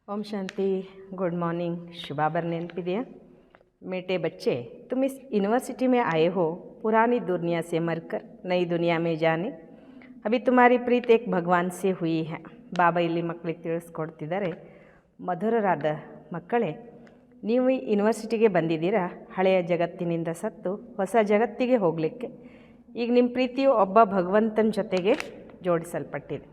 Om Shanti. Good morning. शुभा नेनपिदೆಯಾ? मेटे बच्चे, तुम इस यूनिवर्सिटी में आए हो पुरानी दुनिया से मरकर नई दुनिया में जाने। अभी तुम्हारी प्रीत एक भगवान से हुई है। ಬಾಬಾ ಇಲ್ಲಿ ಮಕ್ಕಳಿಗೆ ತಿಳಿಸ್ಕೊಡ್ತಿದ್ದಾರೆ, ಮಧುರರಾದ ಮಕ್ಕಳೇ, ನೀವು ಈ ಯೂನಿವರ್ಸಿಟಿಗೆ ಬಂದಿದ್ದೀರಾ ಹಳೆಯ ಜಗತ್ತಿನಿಂದ ಸತ್ತು ಹೊಸ ಜಗತ್ತಿಗೆ ಹೋಗಲಿಕ್ಕೆ. ಈಗ ನಿಮ್ಮ ಪ್ರೀತಿಯು ಒಬ್ಬ ಭಗವಂತನ ಜೊತೆಗೆ ಜೋಡಿಸಲ್ಪಟ್ಟಿದೆ.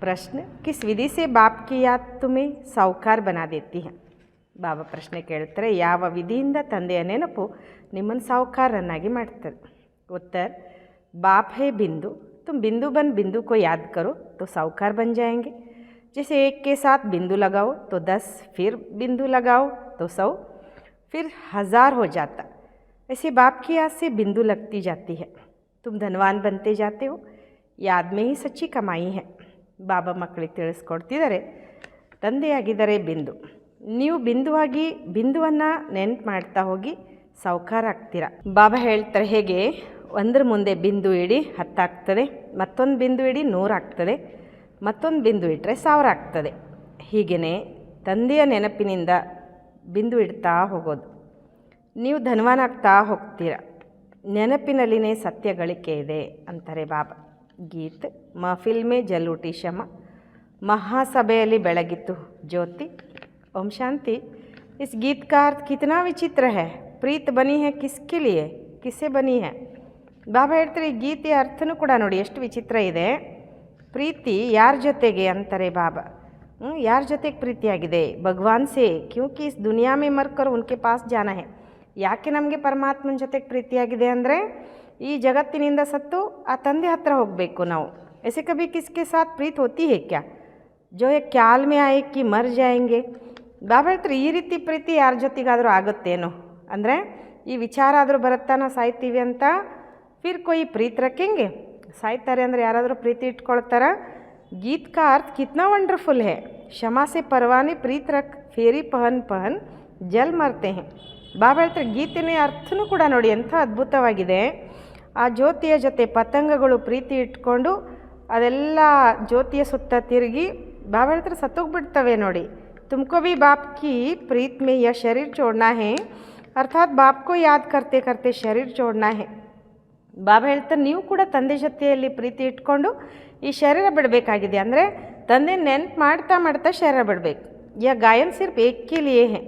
ಪ್ರಶ್ನೆ, किस विधि से बाप की याद तुम्हें साहूकार बना देती है? ಬಾಬಾ ಪ್ರಶ್ನೆ ಕೇಳ್ತಾರೆ, ಯಾವ ವಿಧಿಯಿಂದ ತಂದೆಯ ನೆನಪು ನಿಮ್ಮನ್ನು ಸಾಹುಕಾರನ್ನಾಗಿ ಮಾಡ್ತದೆ? उत्तर, बाप है बिंदु, तुम बिंदु बन बिंदु को याद करो तो साहूकार बन जाएंगे। जैसे एक के साथ बिंदु लगाओ तो 10, फिर बिंदु लगाओ तो 100, फिर 1000 हो जाता। ऐसे बाप की याद से बिंदु लगती जाती है। तुम धनवान बनते जाते हो, याद में ही सच्ची कमाई है। ಬಾಬಾ ಮಕ್ಕಳಿಗೆ ತಿಳಿಸ್ಕೊಡ್ತಿದ್ದಾರೆ, ತಂದೆಯಾಗಿದ್ದಾರೆ ಬಿಂದು, ನೀವು ಬಿಂದುವಾಗಿ ಬಿಂದುವನ್ನು ನೆನಪು ಮಾಡ್ತಾ ಹೋಗಿ ಸಾಹುಕಾರ ಆಗ್ತೀರಾ. ಬಾಬಾ ಹೇಳ್ತಾರೆ, ಹೇಗೆ ಒಂದರ ಮುಂದೆ ಬಿಂದು ಇಡಿ 10 ಆಗ್ತದೆ, ಮತ್ತೊಂದು ಬಿಂದು ಇಡಿ 100 ಆಗ್ತದೆ, ಮತ್ತೊಂದು ಬಿಂದು ಇಟ್ಟರೆ 1000 ಆಗ್ತದೆ. ಹೀಗೇ ತಂದೆಯ ನೆನಪಿನಿಂದ ಬಿಂದು ಇಡ್ತಾ ಹೋಗೋದು, ನೀವು ಧನವಾನಾಗ್ತಾ ಹೋಗ್ತೀರಾ. ನೆನಪಿನಲ್ಲಿನೇ ಸತ್ಯ ಗಳಿಕೆ ಇದೆ ಅಂತಾರೆ ಬಾಬಾ. गीत, महफिल में जल उठी शमा, महासभೆಯಲ್ಲಿ ಬೆಳಗಿತು ज्योति। ओम शांति। इस गीत का अर्थ कितना विचित्र है। प्रीत बनी है किसके लिए, किससे बनी है? ಬಾಬಾ ಹೇಳ್ತಾರೆ, ಈ ಗೀತೆಯ ಅರ್ಥನೂ ಕೂಡ ನೋಡಿ ಎಷ್ಟು ವಿಚಿತ್ರ ಇದೆ. ಪ್ರೀತಿ ಯಾರ ಜೊತೆಗೆ ಅಂತಾರೆ ಬಾಬಾ. ಯಾರ ಜೊತೆಗೆ ಪ್ರೀತಿಯಾಗಿದೆ? ಭಗವಾನ್ ಸೇ, ಕ್ಯೂಂಕಿ ಇಸ್ ದುನಿಯಾ ಮೇ ಮರ್ಕರ್ ಉನ್ಕೆ ಪಾಸ್ ಜಾನ ಹೈ. ಯಾಕೆ ನಮಗೆ ಪರಮಾತ್ಮನ ಜೊತೆಗೆ ಪ್ರೀತಿಯಾಗಿದೆ ಅಂದರೆ, ಈ ಜಗತ್ತಿನಿಂದ ಸತ್ತು ಆ ತಂದೆ ಹತ್ರ ಹೋಗಬೇಕು ನಾವು. ऐसे कभी किसके साथ प्रीत होती है क्या, जो एक ख्याल में आए कि मर जाएंगे? ಬಾಬಾ ಹೇಳ್ತಾರೆ, ಈ ರೀತಿ ಪ್ರೀತಿ ಯಾರ ಜೊತೆಗಾದರೂ ಆಗುತ್ತೇನೋ ಅಂದರೆ, ಈ ವಿಚಾರ ಆದರೂ ಬರುತ್ತಾ ನಾವು ಸಾಯ್ತೀವಿ ಅಂತ. ಫಿರ್ ಕೊಯ್ ಪ್ರೀತ್ ರखेंगे, ಸಾಯ್ತಾರೆ ಅಂದರೆ ಯಾರಾದರೂ ಪ್ರೀತಿ ಇಟ್ಕೊಳ್ತಾರ? ಗೀತ್ ಕಾ ಅರ್ಥ ಕಿತ್ನಾ ವಂಡರ್ಫುಲ್ है। क्षमा से परवाने प्रीत रख, फेरी पहन पहन जल मरते हैं। ಬಾಬಾ ಹೇಳ್ತಾರೆ, ಗೀತೆನೇ ಅರ್ಥನೂ ಕೂಡ ನೋಡಿ ಎಂಥ ಅದ್ಭುತವಾಗಿದೆ. ಆ ಜ್ಯೋತಿಯ ಜೊತೆ ಪತಂಗಗಳು ಪ್ರೀತಿ ಇಟ್ಕೊಂಡು ಅದೆಲ್ಲ ಜ್ಯೋತಿಯ ಸುತ್ತ ತಿರುಗಿ ಬಾಬಾ ಹೇಳ್ತಾರೆ ಸತ್ತೋಗ್ಬಿಡ್ತವೆ ನೋಡಿ. ತುಮಕೋ ಭಿ ಬಾಪ್ ಕಿ ಪ್ರೀತ್ ಮೇ ಯಾ ಶರೀರ್ ಚೋಡ್ನಾ ಹೇ, ಅರ್ಥಾತ್ ಬಾಪ್ ಕೋ ಯಾದ್ ಕರ್ತೆ ಕರ್ತೆ ಶರೀರ್ ಚೋಡ್ನಾ ಹೇ. ಬಾಬಾ ಹೇಳ್ತಾರೆ, ನೀವು ಕೂಡ ತಂದೆ ಜೊತೆಯಲ್ಲಿ ಪ್ರೀತಿ ಇಟ್ಕೊಂಡು ಈ ಶರೀರ ಬಿಡಬೇಕಾಗಿದೆ. ಅಂದರೆ ತಂದೆ ನೆನ್ಪು ಮಾಡ್ತಾ ಮಾಡ್ತಾ ಶರೀರ ಬಿಡಬೇಕು. ಯಾ ಗಾಯನ್ ಸಿರ್ಫ್ ಏಕ್ ಕೆ ಲಿಯೇ ಹೇ,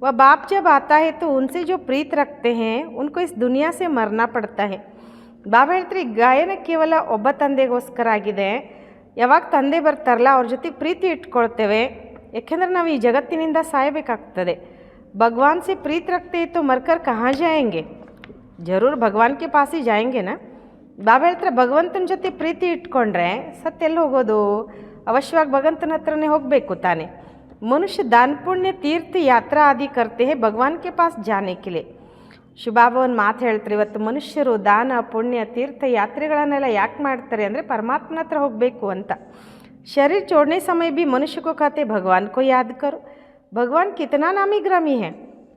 वह बाप जब आता है तो उनसे जो प्रीत रखते हैं उनको इस दुनिया से मरना पड़ता है। ಬಾಬಾ ಹೇಳ್ತಾರೆ, ಗಾಯನ ಕೇವಲ ಒಬ್ಬ ತಂದೆಗೋಸ್ಕರ ಆಗಿದೆ. ಯಾವಾಗ ತಂದೆ ಬರ್ತಾರಲ್ಲ ಅವ್ರ ಜೊತೆಗೆ ಪ್ರೀತಿ ಇಟ್ಕೊಳ್ತೇವೆ, ಯಾಕೆಂದರೆ ನಾವು ಈ ಜಗತ್ತಿನಿಂದ ಸಾಯಬೇಕಾಗ್ತದೆ. ಭಗವಾನ್ ಸೆ ಪ್ರೀತ್ ರಖತೆ ತೋ ಮರ್ಕರ್ ಕहाँ ಜಾಯೆಂಗೆ, ಜರೂರ್ ಭಗವಾನ್ ಕೆ ಪಾಸ್ ಹಿ ಜಾಯೆಂಗೆ ನಾ. ಬಾಬಾ ಹೇಳ್ತಾರೆ, ಭಗವಂತನ ಜೊತೆ ಪ್ರೀತಿ ಇಟ್ಕೊಂಡ್ರೆ ಸತ್ತೆಲ್ಲಿ ಹೋಗೋದು? ಅವಶ್ಯವಾಗಿ ಭಗವಂತನ ಹತ್ರನೇ ಹೋಗಬೇಕು ತಾನೆ. मनुष्य दान पुण्य तीर्थ यात्रा आदि करते हैं भगवान के पास जाने के लिए। ಶುಭಾಬಾ ಒಂದು ಮಾತು ಹೇಳ್ತಾರೆ, ಇವತ್ತು ಮನುಷ್ಯರು ದಾನ ಪುಣ್ಯ ತೀರ್ಥ ಯಾತ್ರೆಗಳನ್ನೆಲ್ಲ ಯಾಕೆ ಮಾಡ್ತಾರೆ ಅಂದರೆ ಪರಮಾತ್ಮನ ಹತ್ರ ಹೋಗಬೇಕು ಅಂತ. ಶರೀರ छोड़ने समय भी मनुष्य को कहते भगवान को याद करो, ಭಗವಾನ್ ಕಿತನಾ ನಾಮಿ ಗ್ರಾಮಿ ಹೇ.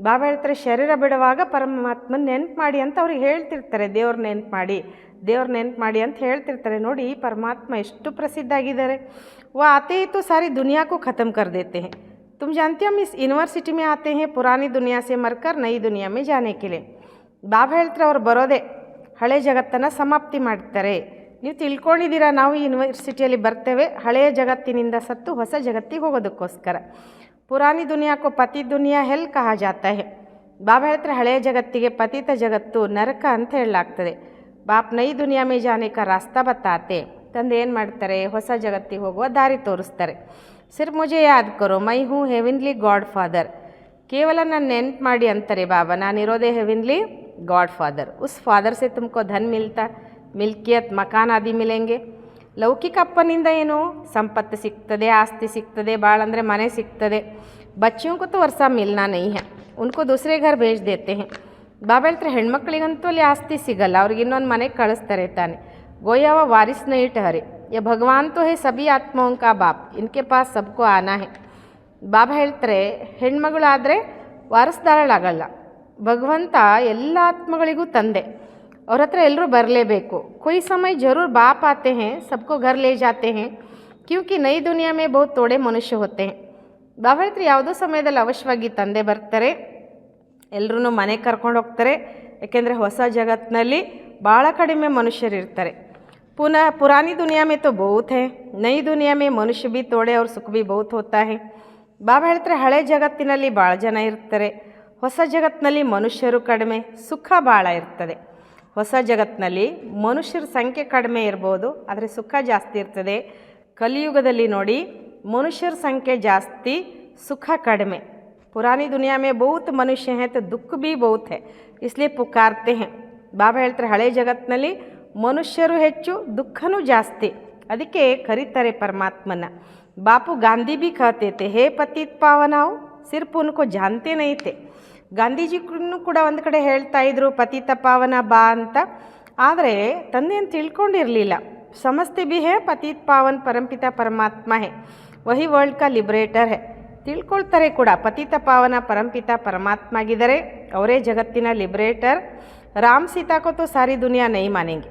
ಬಾಬಾ ಹೇಳ್ತಾರೆ, ಶರೀರ ಬಿಡುವಾಗ ಪರಮಾತ್ಮನ ನೆನ್ಪು ಮಾಡಿ ಅಂತ ಅವ್ರಿಗೆ ಹೇಳ್ತಿರ್ತಾರೆ. ದೇವ್ರ ನೆನ್ಪು ಮಾಡಿ, ದೇವ್ರ ನೆನ್ಪು ಮಾಡಿ ಅಂತ ಹೇಳ್ತಿರ್ತಾರೆ. ನೋಡಿ ಪರಮಾತ್ಮ ಎಷ್ಟು ಪ್ರಸಿದ್ಧ ಆಗಿದ್ದಾರೆ. वो आते ही तो सारी दुनिया को ख़त्म कर देते हैं। तुम जानते हो हम इस यूनिवर्सिटी में आते हैं पुरानी दुनिया से मरकर नई दुनिया में जाने के लिए। ಬಾಬಾ ಹೇಳ್ತಾರೆ, ಅವ್ರು ಬರೋದೇ ಹಳೆ ಜಗತ್ತನ್ನು ಸಮಾಪ್ತಿ ಮಾಡ್ತಾರೆ. ನೀವು ತಿಳ್ಕೊಂಡಿದ್ದೀರಾ, ನಾವು ಈ ಯೂನಿವರ್ಸಿಟಿಯಲ್ಲಿ ಬರ್ತೇವೆ ಹಳೆಯ ಜಗತ್ತಿನಿಂದ ಸತ್ತು ಹೊಸ ಜಗತ್ತಿಗೆ ಹೋಗೋದಕ್ಕೋಸ್ಕರ. ಪುರಾನಿ ದುನಿಯಾಕ್ಕೂ ಪತಿ ದುನಿಯಾ ಹೆಲ್ ಕಹಾ ಜಾತಾ ಹೇ. ಬಾಬಾ ಹೇಳ್ತಾರೆ, ಹಳೆಯ ಜಗತ್ತಿಗೆ ಪತಿತ ಜಗತ್ತು ನರಕ ಅಂತ ಹೇಳಲಾಗ್ತದೆ. ಬಾಪ್ ನೈ ದುನಿಯಾ ಮೇ ಜಾನೆ ಕಾ ರಾಸ್ತಾ ಬತಾತೆ. ತಂದೆ ಏನು ಮಾಡ್ತಾರೆ, ಹೊಸ ಜಗತ್ತಿಗೆ ಹೋಗುವ ದಾರಿ ತೋರಿಸ್ತಾರೆ. ಸಿರ್ಫ್ ಮುಜೆ ಯಾದ್ ಕರೋ ಮೈ ಹೂ ಹೆವಿನ್ಲಿ ಗಾಡ್ ಫಾದರ್. ಕೇವಲ ನಾನು ನೆನ್ಪು ಮಾಡಿ ಅಂತಾರೆ ಬಾಬಾ, ನಾನಿರೋದೇ ಹೆವಿನ್ಲಿ ಗಾಡ್ ಫಾದರ್. ಉಸ್ ಫಾದರ್ ಸೆ ತುಮಕೋ ಧನ್ ಮಿಲ್ತಾ, ಮಿಲ್ಕಿಯತ್ ಮಕಾನ್ ಆದಿ ಮಿಲೆಂಗೆ. ಲೌಕಿಕ ಅಪ್ಪನಿಂದ ಏನು ಸಂಪತ್ತು ಸಿಗ್ತದೆ, ಆಸ್ತಿ ಸಿಗ್ತದೆ, ಭಾಳ ಅಂದರೆ ಮನೆ ಸಿಗ್ತದೆ. ಬಚ್ಚಿयों को तो वर्षा मिलना नहीं है, उनको दूसरे घर भेज देते हैं. ಬಾಬಾ ಹೇಳ್ತಾರೆ, ಹೆಣ್ಮಕ್ಳಿಗಂತೂ ಅಲ್ಲಿ ಆಸ್ತಿ ಸಿಗಲ್ಲ, ಅವ್ರಿಗೆ ಇನ್ನೊಂದು ಮನೆಗೆ ಕಳಿಸ್ತಾರೆ ತಾನೆ. गोया व वारिस नहीं ठहरे, ये भगवान तो है सभी आत्माओं का बाप, इनके पास सबको आना है. ಬಾಬಾ ಹೇಳ್ತಾರೆ, ಹೆಣ್ಮಗಳಾದರೆ ವಾರಸ್ದಾರಳಾಗಲ್ಲ, ಭಗವಂತ ಎಲ್ಲ ಆತ್ಮಗಳಿಗೂ ತಂದೆ, ಅವ್ರ ಹತ್ರ ಎಲ್ಲರೂ ಬರಲೇಬೇಕು. कोई समय जरूर बाप आते हैं, सबको घर ले जाते हैं, क्योंकि नई दुनिया में बहुत थोड़े मनुष्य होते हैं. ಬಾಬಾ ಹೇಳ್ತಾರೆ ಯಾವುದೋ ಸಮಯದಲ್ಲಿ ಅವಶ್ಯವಾಗಿ ತಂದೆ ಬರ್ತಾರೆ, ಎಲ್ಲರೂ ಮನೆಗೆ ಕರ್ಕೊಂಡು ಹೋಗ್ತಾರೆ. ಯಾಕೆಂದರೆ ಹೊಸ ಜಗತ್ತಿನಲ್ಲಿ ಭಾಳ ಕಡಿಮೆ ಮನುಷ್ಯರಿರ್ತಾರೆ. पुरानी दुनिया में तो बहुत है, नई दुनिया में मनुष्य भी थोड़े और सुख भी बहुत होता है. ಬಾಬಾ ಹೇಳ್ತಾರೆ ಹಳೆ ಜಗತ್ತಿನಲ್ಲಿ ಭಾಳ ಜನ ಇರ್ತಾರೆ, ಹೊಸ ಜಗತ್ತಿನಲ್ಲಿ ಮನುಷ್ಯರು ಕಡಿಮೆ, ಸುಖ ಭಾಳ ಇರ್ತದೆ. ಹೊಸ ಜಗತ್ತಿನಲ್ಲಿ ಮನುಷ್ಯರ ಸಂಖ್ಯೆ ಕಡಿಮೆ ಇರ್ಬೋದು, ಆದರೆ ಸುಖ ಜಾಸ್ತಿ ಇರ್ತದೆ. ಕಲಿಯುಗದಲ್ಲಿ ನೋಡಿ ಮನುಷ್ಯರ ಸಂಖ್ಯೆ ಜಾಸ್ತಿ, ಸುಖ ಕಡಿಮೆ. पुरानी दुनिया में बहुत मनुष्य हैं तो दुख भी बहुत है, इसलिए पुकारते हैं. ಬಾಬಾ ಹೇಳ್ತಾರೆ ಹಳೆ ಜಗತ್ತಿನಲ್ಲಿ ಮನುಷ್ಯರು ಹೆಚ್ಚು, ದುಃಖನೂ ಜಾಸ್ತಿ, ಅದಕ್ಕೆ ಕರೀತಾರೆ ಪರಮಾತ್ಮನ. ಬಾಪು ಗಾಂಧಿ भी कहते थे हे पतित पावनाओ, सिर्फ उनको जानते नहीं थे. ಗಾಂಧೀಜಿನೂ ಕೂಡ ಒಂದು ಕಡೆ ಹೇಳ್ತಾ ಇದ್ರು ಪತಿತ ಪಾವನ ಬಾ ಅಂತ, ಆದರೆ ತಂದೆಯನ್ನು ತಿಳ್ಕೊಂಡಿರಲಿಲ್ಲ. ಸಮಸ್ತೆ भी है पतित पावन परमपिता परमात्मा है, वही वर्ल्ड का लिबरेटर है. ತಿಳ್ಕೊಳ್ತಾರೆ ಕೂಡ, ಪತಿತ ಪಾವನ ಪರಂಪಿತ ಪರಮಾತ್ಮ ಆಗಿದ್ದಾರೆ, ಅವರೇ ಜಗತ್ತಿನ ಲಿಬರೇಟರ್. ರಾಮ್ ಸೀತಾ को तो सारी दुनिया नहीं मानेंगे,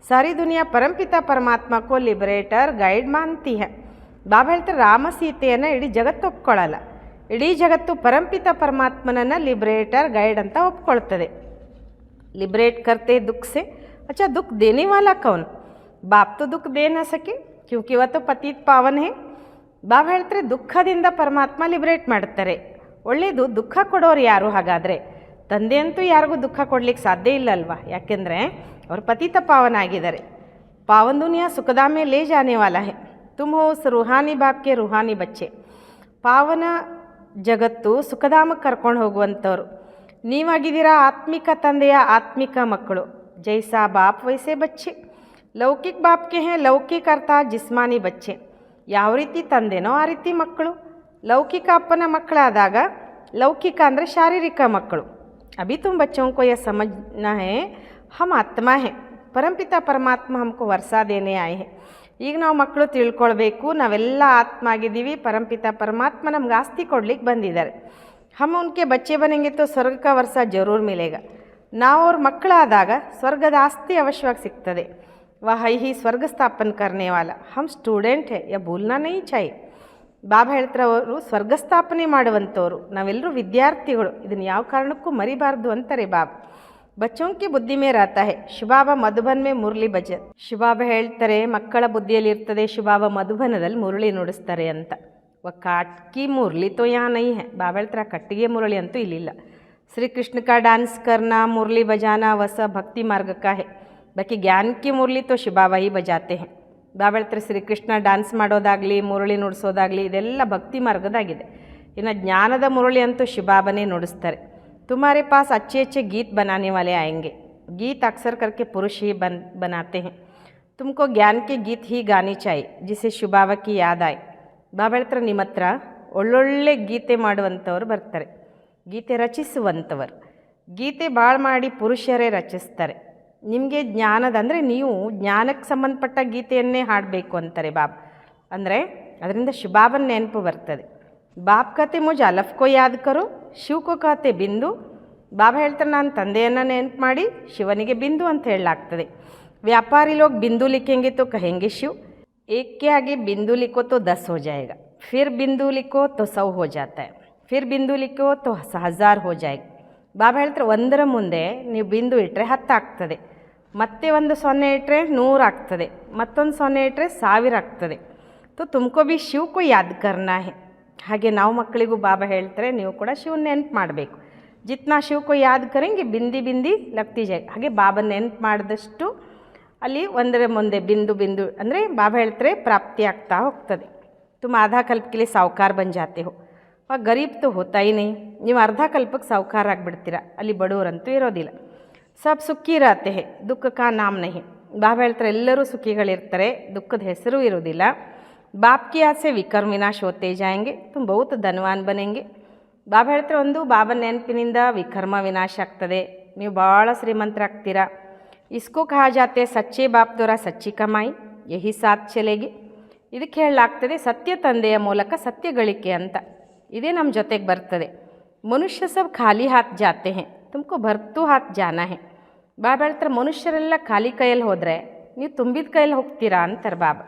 सारी दुनिया परमपिता परमात्मा को लिबरेटर गाइड मानती है. ಬಾಬಾ ಹೇಳ್ತಾರೆ ರಾಮ ಸೀತೆಯನ್ನು ಇಡೀ ಜಗತ್ತು ಒಪ್ಕೊಳ್ಳಲ್ಲ, ಇಡೀ ಜಗತ್ತು ಪರಂಪಿತ ಪರಮಾತ್ಮನನ್ನು लिबरेटर गाइड ಅಂತ ಒಪ್ಕೊಳ್ತದೆ. लिबरेट करते दुख से, अच्छा दुख देने वाला कौन? बाप तो दुख दे ना सके क्योंकि वह तो पतित पावन है. ಬಾಬಾ ಹೇಳ್ತಾರೆ ದುಃಖದಿಂದ ಪರಮಾತ್ಮ ಲಿಬರೇಟ್ ಮಾಡ್ತಾರೆ. ಒಳ್ಳೆಯದು, ದುಃಖ ಕೊಡೋರು ಯಾರು? ಹಾಗಾದರೆ ತಂದೆ ಅಂತೂ ಯಾರಿಗೂ ದುಃಖ ಕೊಡಲಿಕ್ಕೆ ಸಾಧ್ಯ ಇಲ್ಲ ಅಲ್ವಾ, ಯಾಕೆಂದರೆ ಅವರು ಪತಿತ ಪಾವನ ಆಗಿದ್ದಾರೆ. ಪಾವನ್ ದುನಿಯಾ ಸುಖಧಾಮ में ले जाने वाला है, तुम हो उस रूहानी बाप के रूहानी बच्चे. ಪಾವನ ಜಗತ್ತು ಸುಖಧಾಮಕ್ಕೆ ಕರ್ಕೊಂಡು ಹೋಗುವಂಥವ್ರು ನೀವಾಗಿದ್ದೀರಾ, ಆತ್ಮಿಕ ತಂದೆಯ ಆತ್ಮಿಕ ಮಕ್ಕಳು. ಜೈಸಾ ಬಾಪ್ ವೈಸೆ ಬಚ್ಚೆ, ಲೌಕಿಕ ಬಾಪ್ಗೆ ಹೇ ಲೌಕಿಕ ಅರ್ಥ ಜಿಸ್ಮಾನಿ ಬಚ್ಚೆ. ಯಾವ ರೀತಿ ತಂದೆನೋ ಆ ರೀತಿ ಮಕ್ಕಳು. ಲೌಕಿಕ ಅಪ್ಪನ ಮಕ್ಕಳಾದಾಗ, ಲೌಕಿಕ ಅಂದರೆ ಶಾರೀರಿಕ ಮಕ್ಕಳು. ಅಭಿ ತುಮ್ ಬಚ್ಚೋं को यह समझना है हम आत्मा है, परमपिता परमात्मा हमको वर्षा देने आए हैं. ಈಗ ನಾವು ಮಕ್ಕಳು ತಿಳ್ಕೊಳ್ಬೇಕು, ನಾವೆಲ್ಲ ಆತ್ಮ ಆಗಿದ್ದೀವಿ, ಪರಂಪಿತ ಪರಮಾತ್ಮ ನಮ್ಗೆ ಆಸ್ತಿ ಕೊಡ್ಲಿಕ್ಕೆ ಬಂದಿದ್ದಾರೆ. हम उनके बच्चे बनेंगे तो स्वर्ग का वर्षा जरूर मिलेगा. ನಾವು ಅವ್ರ ಮಕ್ಕಳಾದಾಗ ಸ್ವರ್ಗದ ಆಸ್ತಿ ಅವಶ್ಯವಾಗಿ ಸಿಗ್ತದೆ. वह ही स्वर्ग स्थापन करने वाला, हम स्टूडेंट है, यह भूलना नहीं चाहिए. ಬಾಬಾ ಹೇಳ್ತಾರೆ ಅವರು ಸ್ವರ್ಗ ಸ್ಥಾಪನೆ ಮಾಡುವಂಥವ್ರು, ನಾವೆಲ್ಲರೂ ವಿದ್ಯಾರ್ಥಿಗಳು, ಇದನ್ನು ಯಾವ ಕಾರಣಕ್ಕೂ ಮರಿಬಾರ್ದು ಅಂತಾರೆ ಬಾಬಾ. ಬಚ್ಚೋं की बुद्धि में रहता है, ಶಿವಬಾಬಾ ಮಧುಬನ್ में ಮುರಳಿ ಭಜನ್. ಶಿವಬಾಬಾ ಹೇಳ್ತಾರೆ ಮಕ್ಕಳ ಬುದ್ಧಿಯಲ್ಲಿ ಇರ್ತದೆ, ಶಿವಬಾಬಾ ಮಧುಬನದಲ್ಲಿ ಮುರಳಿ ನುಡಿಸ್ತಾರೆ ಅಂತ. ಕಾಟ್ಕಿ ಮುರಳಿ ತೋ ಯಾ ನೈ ಹೈ, ಬಾಬಾ ಹೇಳ್ತಾರೆ ಕಟ್ಟಿಗೆ ಮುರಳಿ ಅಂತೂ ಇಲ್ಲಿಲ್ಲ. ಶ್ರೀ ಕೃಷ್ಣ ಕಾ डांस करना, मुरली बजाना वह भक्ति मार्ग का है, ಬಾಕಿ ಜ್ಞಾನ ಕಿ ಮುರಳಿ ತೋ ಶಿವಬಾಬಾ ಹಿ ಬಜಾತೆ ಹೈ. ಬಾಬಾ ಹೇಳ್ತಾರೆ ಶ್ರೀಕೃಷ್ಣ ಡ್ಯಾನ್ಸ್ ಮಾಡೋದಾಗಲಿ, ಮುರಳಿ ನುಡಿಸೋದಾಗಲಿ ಇದೆಲ್ಲ ಭಕ್ತಿ ಮಾರ್ಗದಾಗಿದೆ. ಇನ್ನು ಜ್ಞಾನದ ಮುರಳಿ ಅಂತೂ ಶಿವಬಾಬಾನೇ ನುಡಿಸ್ತಾರೆ. तुम्हारे पास अच्छे अच्छे गीत बनाने वाले आएंगे, गीत अक्सर करके पुरुष ही बनाते हैं, तुमको ज्ञान के गीत ही गाने चाहिए जिसे शिव बाबा की याद आए. ಬಾಬಾ ಹೇಳ್ತಾರೆ ನಿಮ್ಮ ಹತ್ರ ಒಳ್ಳೊಳ್ಳೆ ಗೀತೆ ಮಾಡುವಂಥವ್ರು ಬರ್ತಾರೆ, ಗೀತೆ ರಚಿಸುವಂಥವರು. ಗೀತೆ ಭಾಳ ಮಾಡಿ ಪುರುಷರೇ ರಚಿಸ್ತಾರೆ. ನಿಮಗೆ ಜ್ಞಾನದ ಅಂದರೆ ನೀವು ಜ್ಞಾನಕ್ಕೆ ಸಂಬಂಧಪಟ್ಟ ಗೀತೆಯನ್ನೇ ಹಾಡಬೇಕು ಅಂತಾರೆ ಬಾಬಾ. ಅಂದರೆ ಅದರಿಂದ ಶಿವಬಾಬನ ನೆನಪು ಬರ್ತದೆ. ಬಾಪ್ ಕತೆ ಮುಜ ಅಲಫ್ಕೋ ಯಾದ್ ಕರೋ, ಶಿವಕೋ ಕತೆ ಬಿಂದು. ಬಾಬಾ ಹೇಳ್ತಾರೆ ನಾನು ತಂದೆಯನ್ನು ನೆನಪು ಮಾಡಿ ಶಿವನಿಗೆ ಬಿಂದು ಅಂತ ಹೇಳಲಾಗ್ತದೆ. ವ್ಯಾಪಾರಿ ಲೋಗ್ ಬಿಂದು ಲಿಖೆಂಗೆ ತೋ ಕಹೆಂಗೆ ಶಿವ್, एक के आगे बिंदु लिखो तो 10 हो जाएगा, फिर बिंदु लिखो तो 100 हो जाता है, फिर बिंदु लिखो तो 1000 हो जाएगा. ಬಾಬಾ ಹೇಳ್ತಾರೆ ಒಂದರ ಮುಂದೆ ನೀವು ಬಿಂದು ಇಟ್ಟರೆ 10 ಆಗ್ತದೆ, ಮತ್ತೆ ಒಂದು 0 ಇಟ್ಟರೆ 100 ಆಗ್ತದೆ, ಮತ್ತೊಂದು 0 ಇಟ್ಟರೆ 1000 ಆಗ್ತದೆ. तो तुमको भी शिव को याद करना है. ಹಾಗೆ ನಾವು ಮಕ್ಕಳಿಗೂ ಬಾಬಾ ಹೇಳ್ತಾರೆ ನೀವು ಕೂಡ ಶಿವನ ನೆನಪು ಮಾಡಬೇಕು. ಜಿತ್ನಾ ಶಿವ ಕೋ ಯಾದ್ ಕರೆಂಗೆ ಬಿಂದಿ ಬಿಂದಿ ಲಗ್ತಿ ಜಾಯ್. ಹಾಗೆ ಬಾಬಾ ನೆನಪು ಮಾಡಿದಷ್ಟು ಅಲ್ಲಿ ಒಂದರ ಮುಂದೆ ಬಿಂದು ಬಿಂದು ಅಂದರೆ ಬಾಬಾ ಹೇಳ್ತಾರೆ ಪ್ರಾಪ್ತಿ ಆಗ್ತಾ ಹೋಗ್ತದೆ. ತುಮ್ ಆಧಾ ಕಲ್ಪಕ್ಕೆ ಸಾವುಕಾರ ಬನ್ ಜಾತೆ ಹೋ, ಗರೀಬ್ ತು ಹೋತಾ ಹಿ ನಹೀ. ನೀವು ಅರ್ಧ ಕಲ್ಪಕ್ಕೆ ಸಾವುಕಾರ ಆಗಿಬಿಡ್ತೀರ, ಅಲ್ಲಿ ಬಡವರಂತೂ ಇರೋದಿಲ್ಲ. ಸಬ್ ಸುಖಿ ಇರತ್ತೆ ಹೇ, ದುಃಖ ಕಾ ನಾಮ್ ನಹೀ. ಬಾಬಾ ಹೇಳ್ತಾರೆ ಎಲ್ಲರೂ ಸುಖಿಗಳಿರ್ತಾರೆ, ದುಃಖದ ಹೆಸರು ಇರೋದಿಲ್ಲ. ಬಾಪ್ ಕಿ ಯಾದ್ ಸೆ ವಿಕರ್ಮ ವಿನಾಶ ಹೋತೆ ಜಾಯಂಗೆ, ತುಮ್ ಬಹುತ್ ಧನವಾನ್ ಬನೆಂಗೆ. ಬಾಬಾ ಹೇಳ್ತಾರೆ ಒಂದು ಬಾಬಾ ನೆನಪಿನಿಂದ ವಿಕರ್ಮ ವಿನಾಶ ಆಗ್ತದೆ, ನೀವು ಭಾಳ ಶ್ರೀಮಂತರಾಗ್ತೀರಾ. इसको कहा जाते सच्चे बाप द्वारा सच्ची कमाई, यही साथ चलेगी. ಇದಕ್ಕೆ ಹೇಳಲಾಗ್ತದೆ ಸತ್ಯ ತಂದೆಯ ಮೂಲಕ ಸತ್ಯ ಗಳಿಕೆ ಅಂತ, ಇದೇ ನಮ್ಮ ಜೊತೆಗೆ ಬರ್ತದೆ. ಮನುಷ್ಯ ಸಬ್ ಖಾಲಿ ಹಾತ್ ಜಾತೆ ಹೇ, ತುಮಕೋ ಭರ್ತು ಹಾತ್ ಜಾನ ಹೇ. ಬಾಬಾ ಹೇಳ್ತಾರೆ ಮನುಷ್ಯರೆಲ್ಲ ಖಾಲಿ ಕೈಯಲ್ಲಿ ಹೋದರೆ ನೀವು ತುಂಬಿದ ಕೈಯಲ್ಲಿ ಹೋಗ್ತೀರಾ ಅಂತಾರೆ ಬಾಬಾ.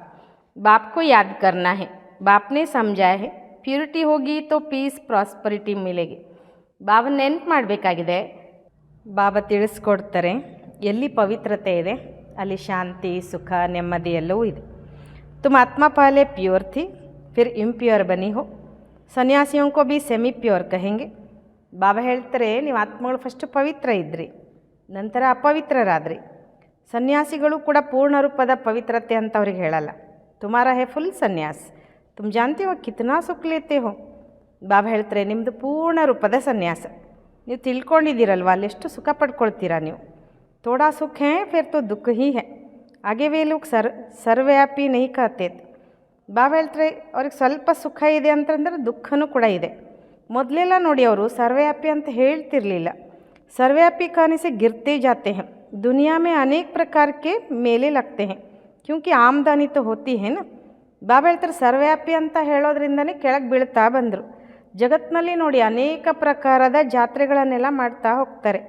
ಬಾಪ್ಕೋ ಯಾದ್ ಕರ್ನಾ ಹೇ, ಬಾಪ್ನೇ ಸಮಜಾಯ ಹೇ ಪ್ಯೂರಿಟಿ ಹೋಗಿ ತೋ ಪೀಸ್ ಪ್ರಾಸ್ಪರಿಟಿ ಮಿಲೆಗಿ. ಬಾಬಾ ನೆನ್ಪು ಮಾಡಬೇಕಾಗಿದೆ. ಬಾಬಾ ತಿಳಿಸ್ಕೊಡ್ತಾರೆ, ಎಲ್ಲಿ ಪವಿತ್ರತೆ ಇದೆ ಅಲ್ಲಿ ಶಾಂತಿ, ಸುಖ, ನೆಮ್ಮದಿ ಎಲ್ಲವೂ ಇದೆ. ತುಮ್ ಆತ್ಮ ಪಹಲೆ ಪ್ಯೂರ್ ಥಿ, ಫಿರ್ ಇಂಪ್ಯೂರ್ ಬನಿ ಹೋ, ಸನ್ಯಾಸಿಯೋಂ ಕೋ ಬಿ ಸೆಮಿ ಪ್ಯೂರ್ ಕಹೆಂಗೆ. ಬಾಬಾ ಹೇಳ್ತಾರೆ, ನೀವು ಆತ್ಮಗಳು ಫಸ್ಟ್ ಪವಿತ್ರ ಇದ್ರಿ, ನಂತರ ಅಪವಿತ್ರರಾದ್ರಿ. ಸನ್ಯಾಸಿಗಳು ಕೂಡ ಪೂರ್ಣ ರೂಪದ ಪವಿತ್ರತೆ ಅಂತ ಅವ್ರಿಗೆ ಹೇಳಲ್ಲ. ತುಮಾರಾ ಹೇ ಫುಲ್ ಸನ್ಯಾಸ್, ತುಮ್ ಜಾನ್ತಿ ಹೋ ಕಿತ್ನಾ ಸುಖ ಲೇತೆ ಹೋ. ಬಾಬಾ ಹೇಳ್ತಾರೆ, ನಿಮ್ಮದು ಪೂರ್ಣ ರೂಪದ ಸನ್ಯಾಸ. ನೀವು ತಿಳ್ಕೊಂಡಿದ್ದೀರಲ್ವ, ಅಲ್ಲೆಷ್ಟು ಸುಖ ಪಡ್ಕೊಳ್ತೀರಾ ನೀವು. ಥೋಡಾ ಸುಖ ಹೇ ಫಿರ್ ತೋ ದುಃಖ ಹೀ ಹೇ. ಹಾಗೆ ವೇ ಲೋಗ್ ಸರ್ವ್ಯಾಪಿ ನಹಿ ಕಹತೆ. ಬಾಬಾ ಹೇಳ್ತಾರೆ, ಅವ್ರಿಗೆ ಸ್ವಲ್ಪ ಸುಖ ಇದೆ ಅಂತಂದ್ರೆ ದುಃಖನೂ ಕೂಡ ಇದೆ. ಮೊದಲೆಲ್ಲ ನೋಡಿ ಅವರು ಸರ್ವ್ಯಾಪಿ ಅಂತ ಹೇಳ್ತಿರ್ಲಿಲ್ಲ. सर्वव्यापी कहने से गिरते जाते हैं, दुनिया में अनेक प्रकार के मेले लगते हैं क्योंकि आमदनी तो होती है ना. ಬಾಬಾ ಹೇಳ್ತಾರೆ, ಸರ್ವ್ಯಾಪಿ ಅಂತ ಹೇಳೋದ್ರಿಂದನೇ ಕೆಳಗೆ ಬೀಳ್ತಾ ಬಂದರು. ಜಗತ್ತಿನಲ್ಲಿ ನೋಡಿ ಅನೇಕ ಪ್ರಕಾರದ ಜಾತ್ರೆಗಳನ್ನೆಲ್ಲ ಮಾಡ್ತಾ ಹೋಗ್ತಾರೆ,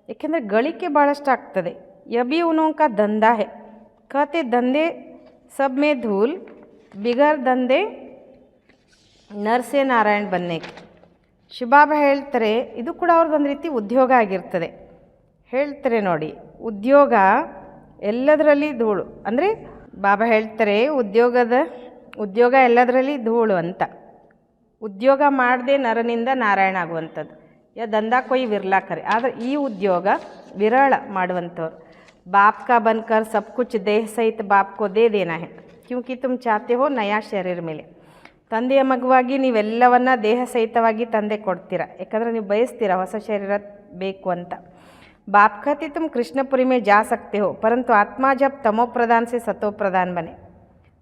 ಏಕೆಂದರೆ ಗಳಿಕೆ ಭಾಳಷ್ಟು ಆಗ್ತದೆ. ಯಬಿ ಉನೋಂಕ ದಂಧಾ ಹೇ, ಕತೆ ದಂಧೆ ಸಬ್ ಮೇ ಧೂಲ್, ಬಿಗರ್ ದಂಧೆ ನರ್ಸೆ ನಾರಾಯಣ್ ಬನ್ನೇಕೆ. ಶಿವಬಾಬಾ ಹೇಳ್ತಾರೆ, ಇದು ಕೂಡ ಅವ್ರಿಗೊಂದು ರೀತಿ ಉದ್ಯೋಗ ಆಗಿರ್ತದೆ. ಹೇಳ್ತಾರೆ ನೋಡಿ, ಉದ್ಯೋಗ ಎಲ್ಲದರಲ್ಲಿ ಧೂಳು. ಅಂದರೆ ಬಾಬಾ ಹೇಳ್ತಾರೆ, ಉದ್ಯೋಗ ಎಲ್ಲದರಲ್ಲಿ ಧೂಳು ಅಂತ. ಉದ್ಯೋಗ ಮಾಡದೆ ನರನಿಂದ ನಾರಾಯಣ ಆಗುವಂಥದ್ದು. ಯಾ ದಂಧಾ ಕೊಯ್ ವಿರ್ಲಾ ಕರೆ. ಆದರೆ ಈ ಉದ್ಯೋಗ ವಿರಳ ಮಾಡುವಂಥವ್ರು. ಬಾಪ್ ಕಾ ಬನ್ಕರ್ ಸಬ್ ಕುಚ್ ದೇಹ ಸಹಿತ ಬಾಪ್ ಕೋ ದೇ ದೇನಾ ಹೇ, ಕ್ಯೂಂಕಿ ತುಮ್ ಚಾತೆ ಹೋ ನಯಾ ಶರೀರ ಮೇಲೆ. ತಂದೆಯ ಮಗುವಾಗಿ ನೀವೆಲ್ಲವನ್ನ ದೇಹ ಸಹಿತವಾಗಿ ತಂದೆ ಕೊಡ್ತೀರ, ಯಾಕಂದರೆ ನೀವು ಬಯಸ್ತೀರ ಹೊಸ ಶರೀರ ಬೇಕು ಅಂತ. ಬಾಪ್ ಖಾತಿ ತುಮ್ ಕೃಷ್ಣಪುರಿ ಮೇ ಜಾ ಸಕ್ತೆ ಹೋ, ಪರಂತು ಆತ್ಮ ಜಬ್ ತಮೋ ಪ್ರಧಾನ ಸೆ ಸತೋ ಪ್ರಧಾನ ಬನೆ.